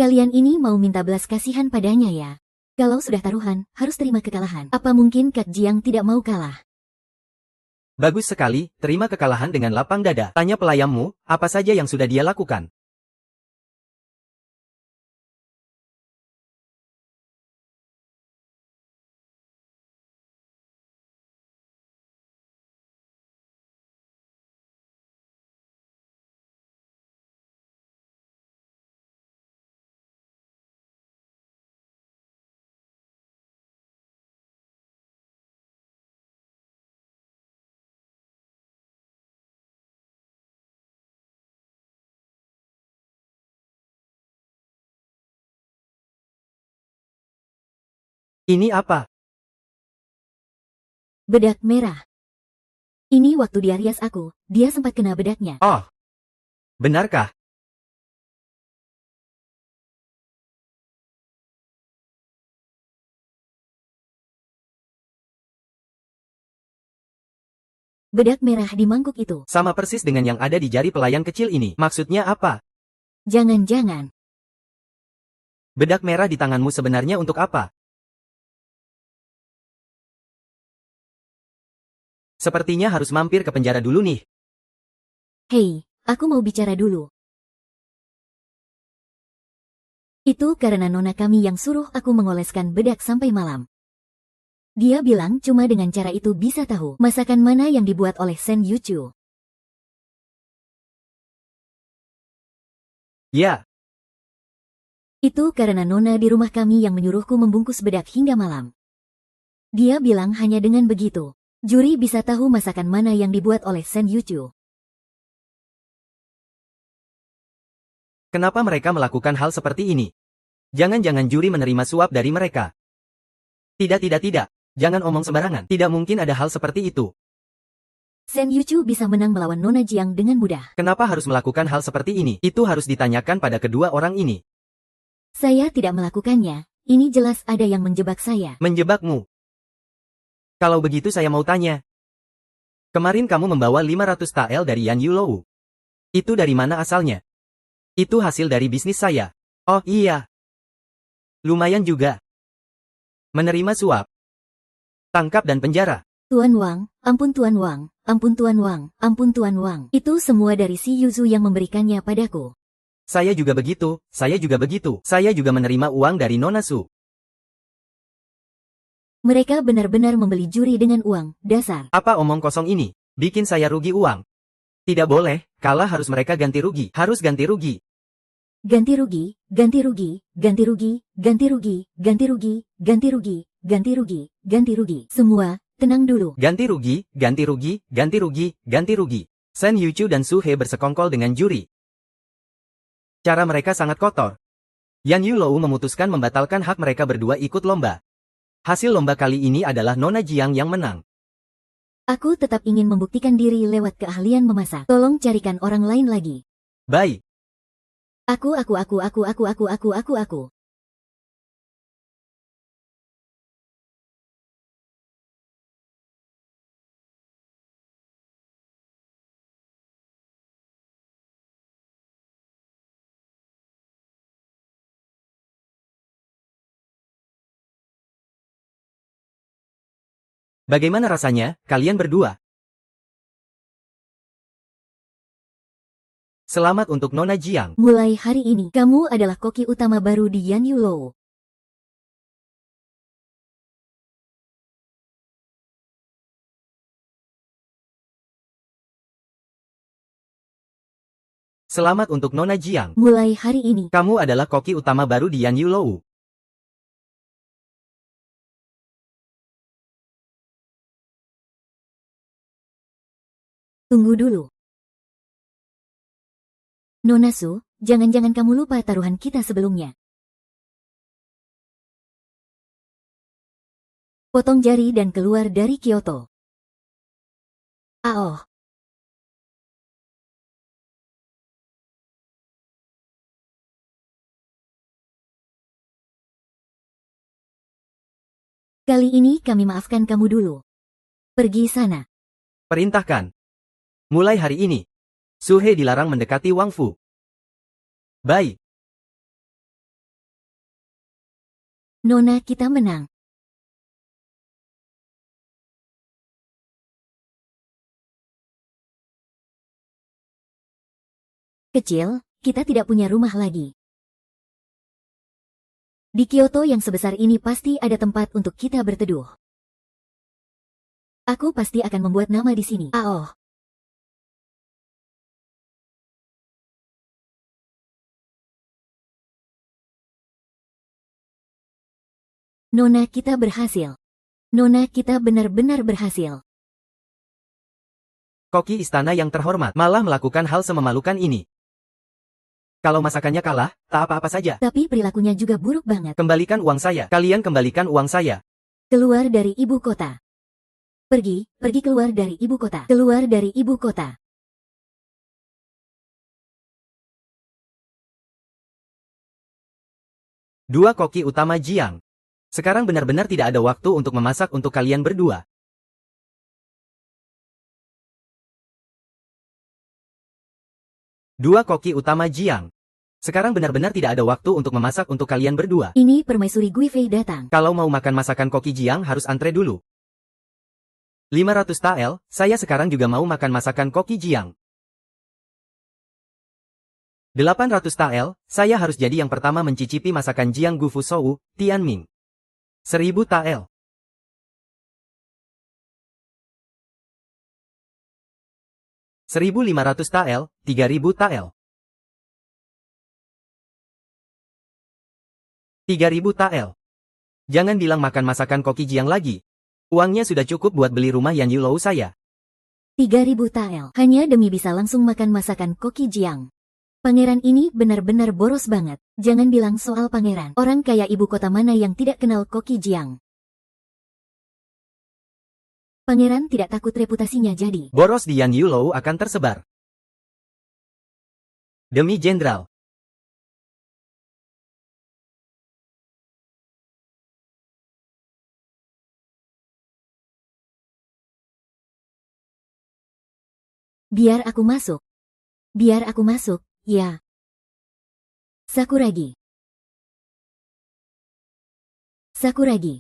Kalian ini mau minta belas kasihan padanya ya? Kalau sudah taruhan, harus terima kekalahan. Apa mungkin Kak Jiang tidak mau kalah? Bagus sekali, terima kekalahan dengan lapang dada. Tanya pelayanmu, apa saja yang sudah dia lakukan. Ini apa? Bedak merah. Ini waktu dia rias aku, dia sempat kena bedaknya. Oh, benarkah? Bedak merah di mangkuk itu. Sama persis dengan yang ada di jari pelayan kecil ini. Maksudnya apa? Jangan-jangan. Bedak merah di tanganmu sebenarnya untuk apa? Sepertinya harus mampir ke penjara dulu nih. Hei, aku mau bicara dulu. Itu karena nona kami yang suruh aku mengoleskan bedak sampai malam. Dia bilang cuma dengan cara itu bisa tahu masakan mana yang dibuat oleh Shen Yuchu. Ya, Itu karena nona di rumah kami yang menyuruhku membungkus bedak hingga malam. Dia bilang hanya dengan begitu, juri bisa tahu masakan mana yang dibuat oleh Shen Yuchu. kenapa mereka melakukan hal seperti ini? Jangan-jangan juri menerima suap dari mereka. Tidak. Jangan omong sembarangan. Tidak mungkin ada hal seperti itu. Shen Yuchu bisa menang melawan Nona Jiang dengan mudah. Kenapa harus melakukan hal seperti ini? Itu harus ditanyakan pada kedua orang ini. Saya tidak melakukannya. Ini jelas ada yang menjebak saya. Menjebakmu. Kalau begitu saya mau tanya. Kemarin kamu membawa 500 tael dari Yan Yulou. Itu dari mana asalnya? Itu hasil dari bisnis saya. Oh iya. Lumayan juga. Menerima suap. Tangkap dan penjara. Tuan Wang, ampun Tuan Wang, ampun Tuan Wang, ampun Tuan Wang. Itu semua dari si Yuzu yang memberikannya padaku. Saya juga begitu. Saya juga menerima uang dari Nona Su. Mereka benar-benar membeli juri dengan uang, dasar. Apa omong kosong ini? Bikin saya rugi uang. Tidak boleh, kalah harus mereka ganti rugi. Harus ganti rugi. Ganti rugi, ganti rugi, ganti rugi, ganti rugi, ganti rugi, ganti rugi, ganti rugi, ganti rugi. Semua, tenang dulu. Ganti rugi, ganti rugi, ganti rugi, ganti rugi. Shen Yuchu dan Su He bersekongkol dengan juri. Cara mereka sangat kotor. Yan Yulou memutuskan membatalkan hak mereka berdua ikut lomba. Hasil lomba kali ini adalah Nona Jiang yang menang. Aku tetap ingin membuktikan diri lewat keahlian memasak. Tolong carikan orang lain lagi. Baik. Aku. Bagaimana rasanya, kalian berdua? Selamat untuk Nona Jiang. Mulai hari ini, kamu adalah koki utama baru di Yan Yulou. Selamat untuk Nona Jiang. Mulai hari ini, Kamu adalah koki utama baru di Yan Yulou. tunggu dulu. Nona Su, jangan-jangan kamu lupa taruhan kita sebelumnya. Potong jari dan keluar dari Kyoto. Aoh. Kali ini kami maafkan kamu dulu. Pergi sana. Perintahkan. Mulai hari ini, Su He dilarang mendekati Wang Fu. Baik. Nona, kita menang. Kecil, kita tidak punya rumah lagi. Di Kyoto yang sebesar ini pasti ada tempat untuk kita berteduh. Aku pasti akan membuat nama di sini. Aoh. Nona, kita berhasil. Nona, kita benar-benar berhasil. Koki istana yang terhormat malah melakukan hal sememalukan ini. Kalau masakannya kalah, tak apa-apa saja. Tapi perilakunya juga buruk banget. Kembalikan uang saya. Kalian kembalikan uang saya. Keluar dari ibu kota. Pergi keluar dari ibu kota. Keluar dari ibu kota. Dua koki utama Jiang. Sekarang benar-benar tidak ada waktu untuk memasak untuk kalian berdua. Dua koki utama Jiang. Sekarang benar-benar tidak ada waktu untuk memasak untuk kalian berdua. Ini permaisuri Guifei datang. Kalau mau makan masakan koki Jiang harus antre dulu. 500 tael, saya sekarang juga mau makan masakan koki Jiang. 800 tael, saya harus jadi yang pertama mencicipi masakan Jiang Gufu Shou, Tianming. 1000 tael. 1500 tael, 3000 tael. 3000 tael. Jangan bilang makan masakan koki Jiang lagi. Uangnya sudah cukup buat beli rumah Yan Yulou saya. 3000 tael. Hanya demi bisa langsung makan masakan koki Jiang. Pangeran ini benar-benar boros banget. Jangan bilang soal pangeran. Orang kaya ibu kota mana yang tidak kenal koki Jiang. Pangeran tidak takut reputasinya jadi. Boros di Yan Yulou akan tersebar. Demi jenderal. Biar aku masuk. Biar aku masuk, ya. Sakuragi. Sakuragi.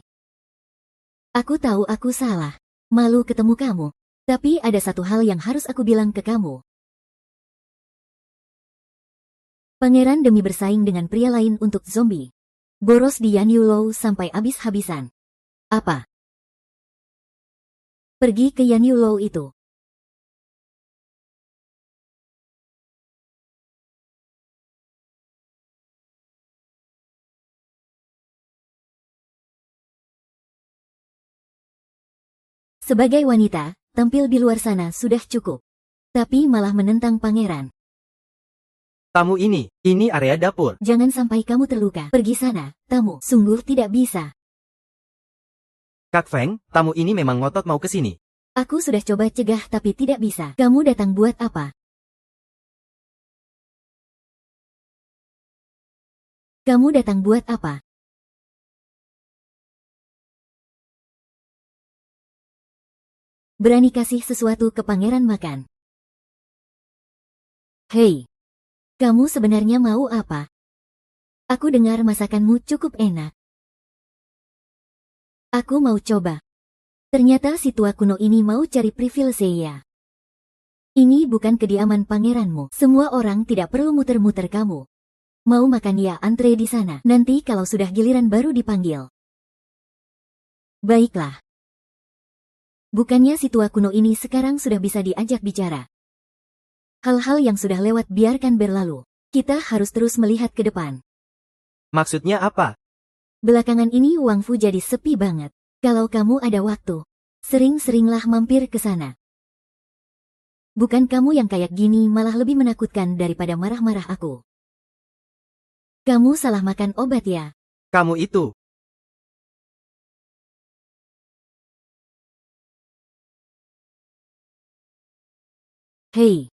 Aku tahu aku salah. Malu ketemu kamu. Tapi ada satu hal yang harus aku bilang ke kamu. Pangeran demi bersaing dengan pria lain untuk zombie. Boros di Yan Yulou sampai habis-habisan. Apa? Pergi ke Yan Yulou itu. Sebagai wanita, tampil di luar sana sudah cukup. Tapi malah menentang pangeran. Tamu ini area dapur. Jangan sampai kamu terluka. Pergi sana, tamu. Sungguh tidak bisa. Kak Feng, tamu ini memang ngotot mau ke sini. Aku sudah coba cegah tapi tidak bisa. Kamu datang buat apa? Kamu datang buat apa? Berani kasih sesuatu ke pangeran makan. Hei. Kamu sebenarnya mau apa? Aku dengar masakanmu cukup enak. Aku mau coba. Ternyata si tua kuno ini mau cari privilege ya. Ini bukan kediaman pangeranmu. Semua orang tidak perlu muter-muter kamu. Mau makan ya antre di sana. Nanti kalau sudah giliran baru dipanggil. Baiklah. Bukannya si tua kuno ini sekarang sudah bisa diajak bicara. Hal-hal yang sudah lewat biarkan berlalu. Kita harus terus melihat ke depan. Maksudnya apa? Belakangan ini Wang Fu jadi sepi banget. Kalau kamu ada waktu, sering-seringlah mampir ke sana. Bukan kamu yang kayak gini malah lebih menakutkan daripada marah-marah aku. Kamu salah makan obat ya? Kamu itu. Hei.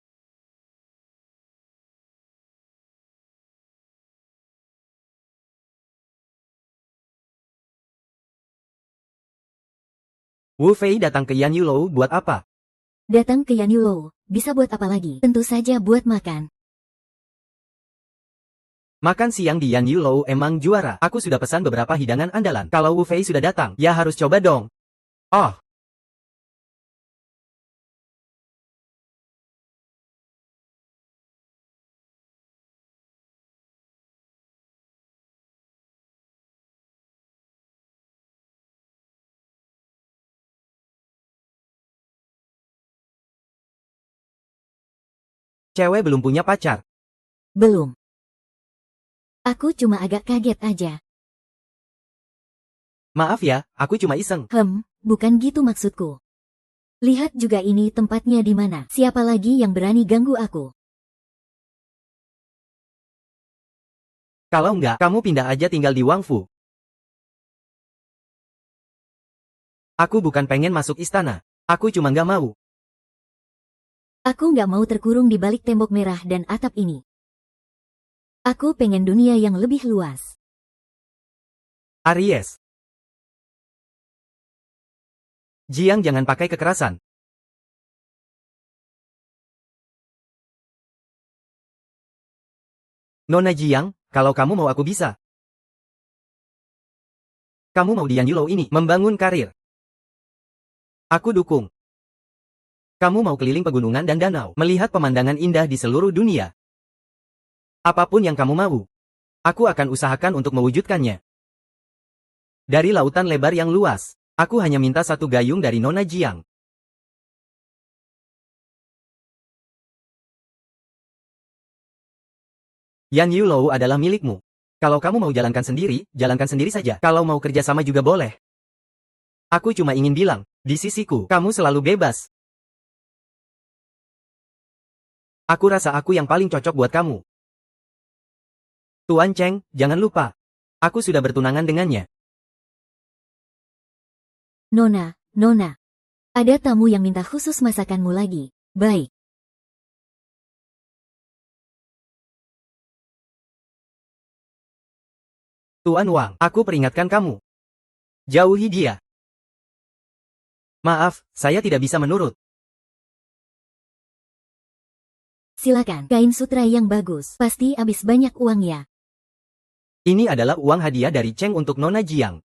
Wu Fei datang ke Yan Yulou buat apa? Datang ke Yan Yulou, bisa buat apa lagi? Tentu saja buat makan. Makan siang di Yan Yulou emang juara. Aku sudah pesan beberapa hidangan andalan. Kalau Wu Fei sudah datang, ya harus coba dong. Oh. Cewek belum punya pacar. Belum. Aku cuma agak kaget aja. Maaf ya, aku cuma iseng. Bukan gitu maksudku. Lihat juga ini tempatnya di mana. Siapa lagi yang berani ganggu aku? Kalau enggak, kamu pindah aja tinggal di Wangfu. Aku bukan pengen masuk istana. Aku cuma nggak mau. Aku nggak mau terkurung di balik tembok merah dan atap ini. Aku pengen dunia yang lebih luas. Aries. Jiang jangan pakai kekerasan. Nona Jiang, kalau kamu mau aku bisa. Kamu mau di Yan Yulou ini membangun karir. Aku dukung. Kamu mau keliling pegunungan dan danau, melihat pemandangan indah di seluruh dunia. Apapun yang kamu mau, aku akan usahakan untuk mewujudkannya. Dari lautan lebar yang luas, aku hanya minta satu gayung dari Nona Jiang. Yan Yulou adalah milikmu. Kalau kamu mau jalankan sendiri saja. Kalau mau kerja sama juga boleh. Aku cuma ingin bilang, di sisiku, kamu selalu bebas. Aku rasa aku yang paling cocok buat kamu. Tuan Cheng, jangan lupa. Aku sudah bertunangan dengannya. Nona. Ada tamu yang minta khusus masakanmu lagi. Baik. Tuan Wang, aku peringatkan kamu. Jauhi dia. Maaf, saya tidak bisa menurut. Silakan, kain sutra yang bagus. Pasti habis banyak uang ya. Ini adalah uang hadiah dari Cheng untuk Nona Jiang.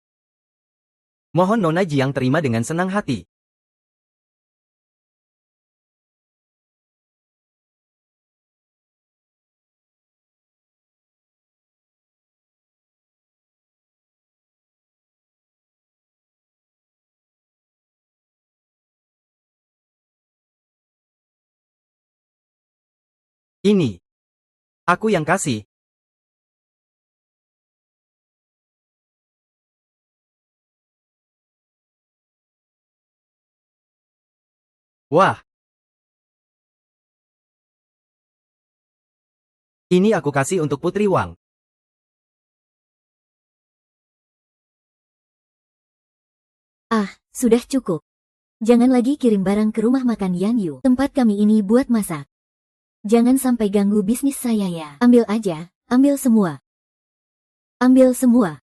Mohon Nona Jiang terima dengan senang hati. Ini. Aku yang kasih. Wah, ini aku kasih untuk Putri Wang. Ah, sudah cukup. Jangan lagi kirim barang ke rumah makan Yan Yu. Tempat kami ini buat masak. Jangan sampai ganggu bisnis saya ya. Ambil aja, ambil semua. Ambil semua.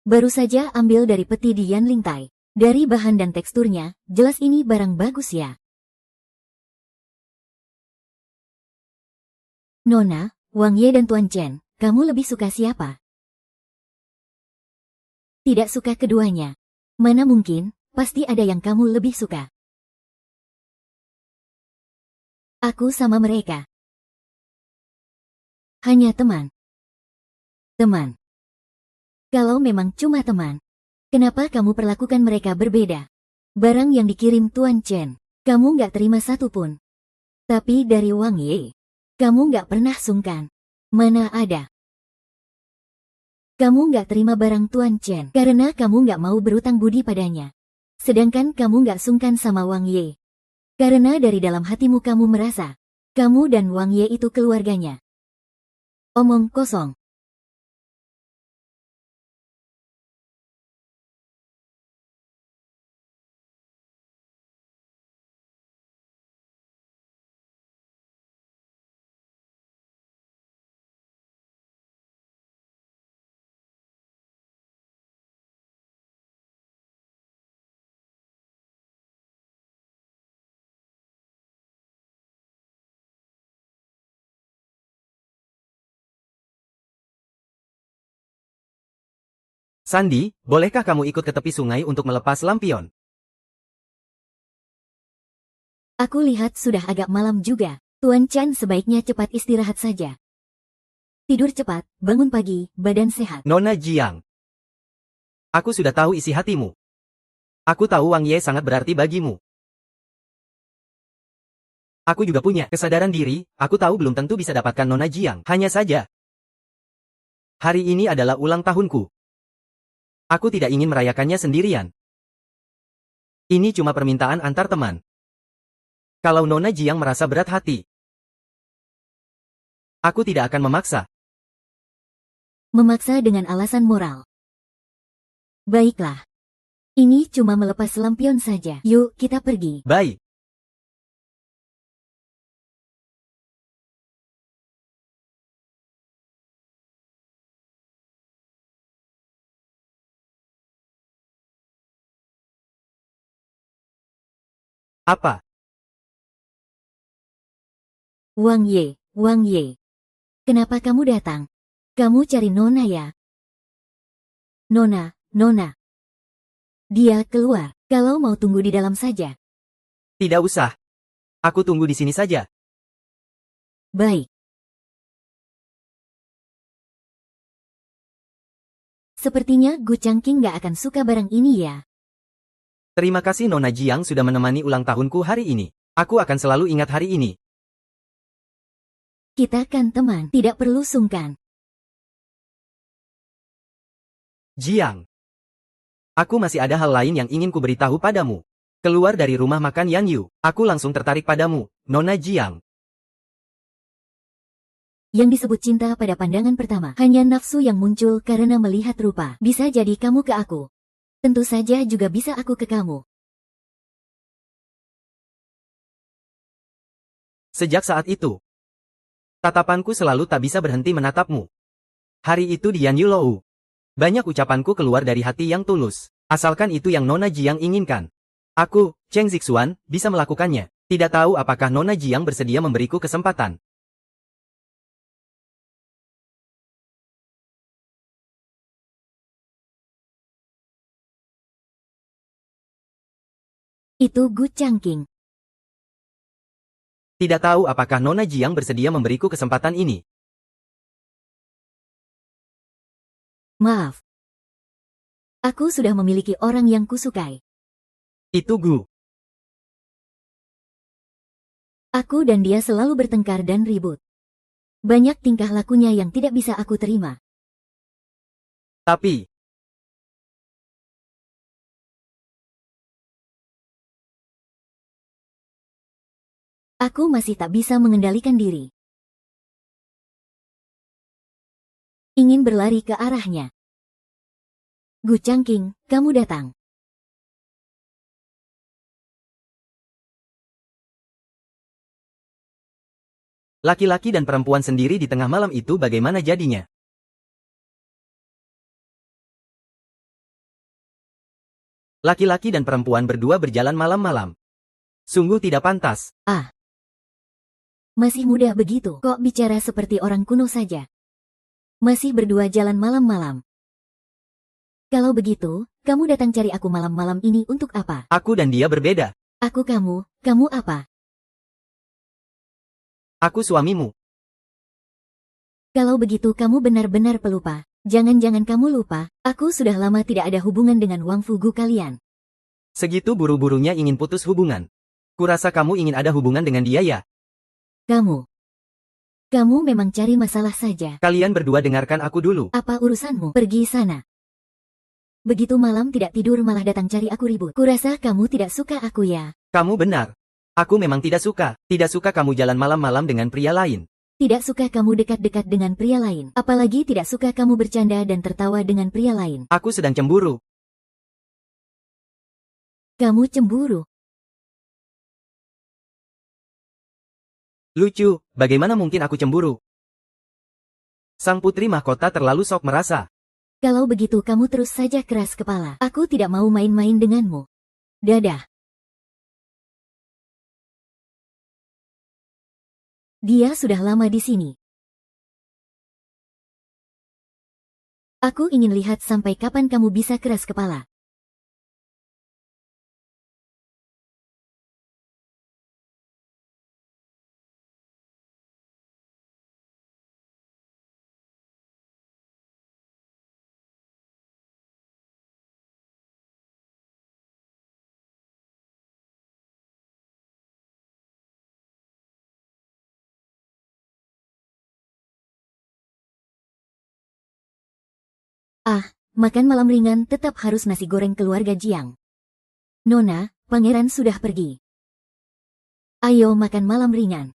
Baru saja ambil dari peti di Yan Lingtai. Dari bahan dan teksturnya, jelas ini barang bagus ya. Nona, Wang Ye dan Tuan Chen, kamu lebih suka siapa? Tidak suka keduanya. Mana mungkin, pasti ada yang kamu lebih suka. Aku sama mereka. Hanya teman. Teman. Kalau memang cuma teman, kenapa kamu perlakukan mereka berbeda? Barang yang dikirim Tuan Chen, kamu nggak terima satu pun. Tapi dari Wang Ye, kamu nggak pernah sungkan. Mana ada. Kamu nggak terima barang Tuan Chen karena kamu nggak mau berutang budi padanya. Sedangkan kamu nggak sungkan sama Wang Ye. Karena dari dalam hatimu kamu merasa, kamu dan Wang Ye itu keluarganya. Omong kosong. Sandi, bolehkah kamu ikut ke tepi sungai untuk melepas lampion? Aku lihat sudah agak malam juga. Tuan Chan sebaiknya cepat istirahat saja. Tidur cepat, bangun pagi, badan sehat. Nona Jiang. Aku sudah tahu isi hatimu. Aku tahu Wang Ye sangat berarti bagimu. Aku juga punya kesadaran diri, aku tahu belum tentu bisa dapatkan Nona Jiang. Hanya saja, hari ini adalah ulang tahunku. Aku tidak ingin merayakannya sendirian. Ini cuma permintaan antar teman. Kalau Nona Jiang merasa berat hati, aku tidak akan memaksa. Memaksa dengan alasan moral. Baiklah. Ini cuma melepas lampion saja. Yuk, kita pergi. Baik. Apa? Wang Ye, Wang Ye. Kenapa kamu datang? Kamu cari Nona ya? Nona, Nona. Dia keluar. Kalau mau tunggu di dalam saja. Tidak usah. Aku tunggu di sini saja. Baik. Sepertinya Gu Changqing gak akan suka barang ini ya. Terima kasih Nona Jiang sudah menemani ulang tahunku hari ini. Aku akan selalu ingat hari ini. Kita kan teman, tidak perlu sungkan. Jiang. Aku masih ada hal lain yang ingin ku beritahu padamu. Keluar dari rumah makan Yan Yu, aku langsung tertarik padamu, Nona Jiang. Yang disebut cinta pada pandangan pertama, hanya nafsu yang muncul karena melihat rupa. Bisa jadi kamu ke aku. Tentu saja juga bisa aku ke kamu. Sejak saat itu, tatapanku selalu tak bisa berhenti menatapmu. Hari itu di Yan Yu Lou. Banyak ucapanku keluar dari hati yang tulus. Asalkan itu yang Nona Jiang inginkan. Aku, Cheng Zixuan, bisa melakukannya. Tidak tahu apakah Nona Jiang bersedia memberiku kesempatan. Itu Gu Changqing. Tidak tahu apakah Nona Jiang bersedia memberiku kesempatan ini. Maaf. Aku sudah memiliki orang yang kusukai. Itu Gu. Aku dan dia selalu bertengkar dan ribut. Banyak tingkah lakunya yang tidak bisa aku terima. Tapi, aku masih tak bisa mengendalikan diri. Ingin berlari ke arahnya. Gu Changqing, kamu datang. laki-laki dan perempuan sendiri di tengah malam itu bagaimana jadinya? Laki-laki dan perempuan berdua berjalan malam-malam. Sungguh tidak pantas. Masih muda begitu, kok bicara seperti orang kuno saja. Masih berdua jalan malam-malam. Kalau begitu, kamu datang cari aku malam-malam ini untuk apa? Aku dan dia berbeda. Aku kamu apa? Aku suamimu. Kalau begitu kamu benar-benar pelupa. Jangan-jangan kamu lupa, aku sudah lama tidak ada hubungan dengan Wang Fugu kalian. Segitu buru-burunya ingin putus hubungan. Kurasa kamu ingin ada hubungan dengan dia ya? Kamu memang cari masalah saja. Kalian berdua dengarkan aku dulu. Apa urusanmu? Pergi sana. Begitu malam tidak tidur malah datang cari aku ribut. Kurasa kamu tidak suka aku ya? Kamu benar. Aku memang tidak suka. Tidak suka kamu jalan malam-malam dengan pria lain. Tidak suka kamu dekat-dekat dengan pria lain. Apalagi tidak suka kamu bercanda dan tertawa dengan pria lain. Aku sedang cemburu. Kamu cemburu. Lucu, bagaimana mungkin aku cemburu? Sang putri mahkota terlalu sok merasa. Kalau begitu kamu terus saja keras kepala. Aku tidak mau main-main denganmu. Dadah. Dia sudah lama di sini. Aku ingin lihat sampai kapan kamu bisa keras kepala. Makan malam ringan tetap harus nasi goreng keluarga Jiang. Nona, pangeran sudah pergi. Ayo makan malam ringan.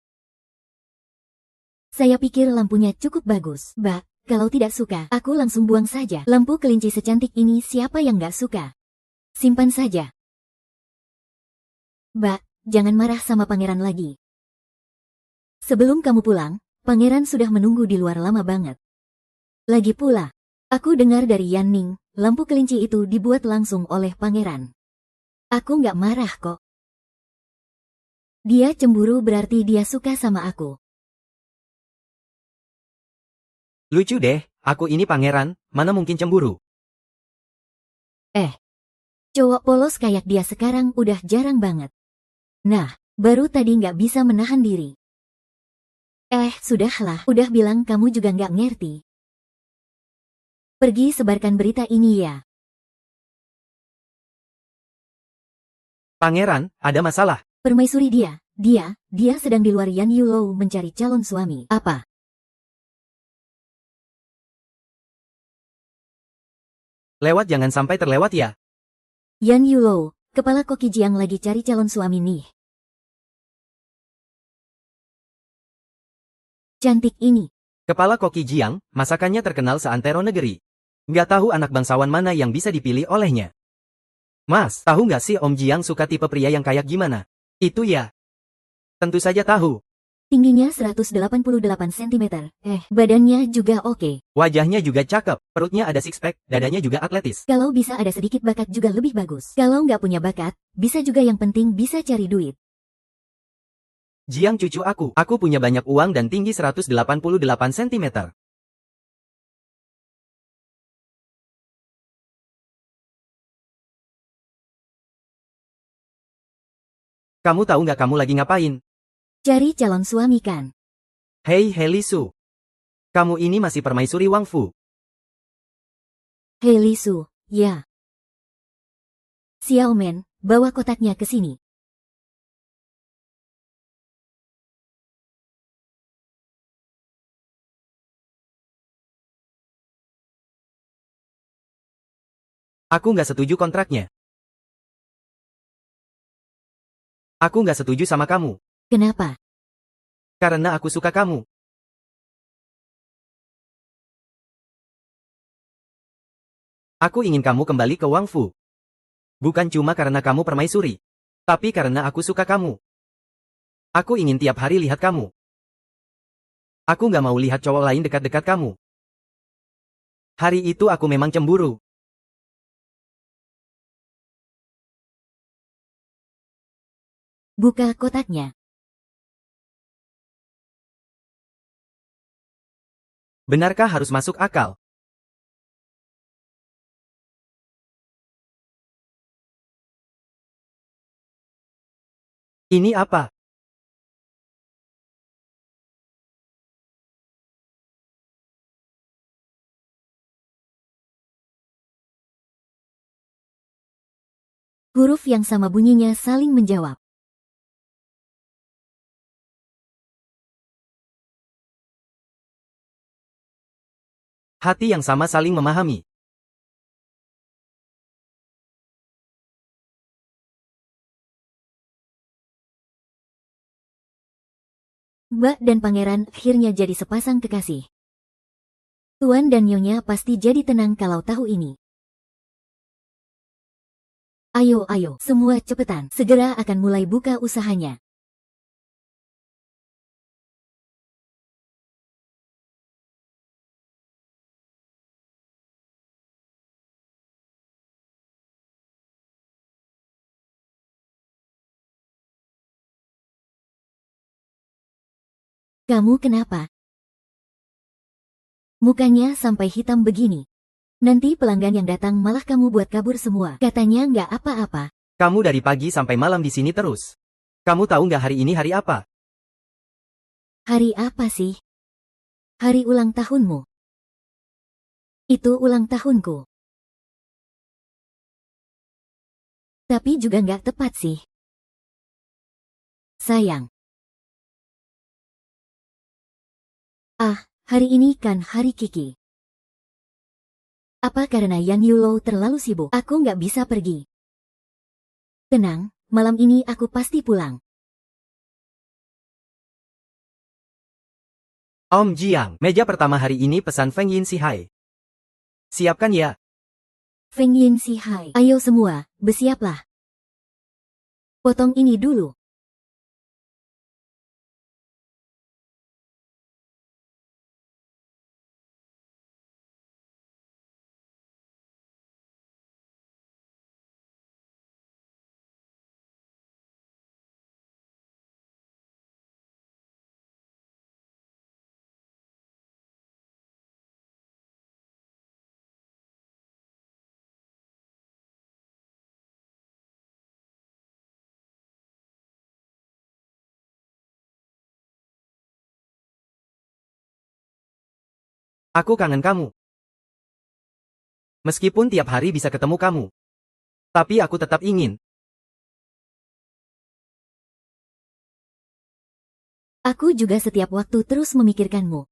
Saya pikir lampunya cukup bagus. Mbak, kalau tidak suka, aku langsung buang saja. Lampu kelinci secantik ini siapa yang gak suka? Simpan saja. Mbak, jangan marah sama pangeran lagi. Sebelum kamu pulang, pangeran sudah menunggu di luar lama banget. Lagi pula, aku dengar dari Yan Ning, lampu kelinci itu dibuat langsung oleh pangeran. Aku nggak marah kok. Dia cemburu berarti dia suka sama aku. Lucu deh, aku ini pangeran, mana mungkin cemburu. Cowok polos kayak dia sekarang udah jarang banget. Nah, baru tadi nggak bisa menahan diri. Sudahlah, udah bilang kamu juga nggak ngerti. Pergi sebarkan berita ini ya. Pangeran, ada masalah. Permaisuri dia sedang di luar Yan Yulou mencari calon suami. Apa? Lewat jangan sampai terlewat ya. Yan Yulou, kepala koki Jiang lagi cari calon suami nih. Cantik ini. Kepala koki Jiang, masakannya terkenal seantero negeri. Nggak tahu anak bangsawan mana yang bisa dipilih olehnya. Mas, tahu nggak sih Om Jiang suka tipe pria yang kayak gimana? Itu ya. Tentu saja tahu. Tingginya 188 cm. Badannya juga oke. Wajahnya juga cakep, perutnya ada six-pack, dadanya juga atletis. Kalau bisa ada sedikit bakat juga lebih bagus. Kalau nggak punya bakat, bisa juga yang penting bisa cari duit. Jiang cucu aku punya banyak uang dan tinggi 188 cm. Kamu tahu nggak kamu lagi ngapain? Cari calon suami kan? Hei Li Su. Kamu ini masih permaisuri Wang Fu. Hei Li Su, ya. Xiaomen, bawa kotaknya ke sini. Aku nggak setuju kontraknya. Aku nggak setuju sama kamu. Kenapa? Karena aku suka kamu. Aku ingin kamu kembali ke Wang Fu. Bukan cuma karena kamu permaisuri. Tapi karena aku suka kamu. Aku ingin tiap hari lihat kamu. Aku nggak mau lihat cowok lain dekat-dekat kamu. Hari itu aku memang cemburu. Buka kotaknya. Benarkah harus masuk akal? Ini apa? Huruf yang sama bunyinya saling menjawab. Hati yang sama saling memahami. Mbak dan pangeran akhirnya jadi sepasang kekasih. Tuan dan Nyonya pasti jadi tenang kalau tahu ini. Ayo, ayo, semua cepetan. Segera akan mulai buka usahanya. Kamu kenapa? Mukanya sampai hitam begini. Nanti pelanggan yang datang malah kamu buat kabur semua. Katanya nggak apa-apa. Kamu dari pagi sampai malam di sini terus. Kamu tahu nggak hari ini hari apa? Hari apa sih? Hari ulang tahunmu. Itu ulang tahunku. Tapi juga nggak tepat sih. Sayang. Ah, hari ini kan hari Kiki. Apa karena Yan Yulo terlalu sibuk? Aku nggak bisa pergi. Tenang, malam ini aku pasti pulang. Om Jiang, meja pertama hari ini pesan Feng Yin Si Hai. Siapkan ya. Feng Yin Si Hai. Ayo semua, bersiaplah. Potong ini dulu. Aku kangen kamu. Meskipun tiap hari bisa ketemu kamu. Tapi aku tetap ingin. Aku juga setiap waktu terus memikirkanmu.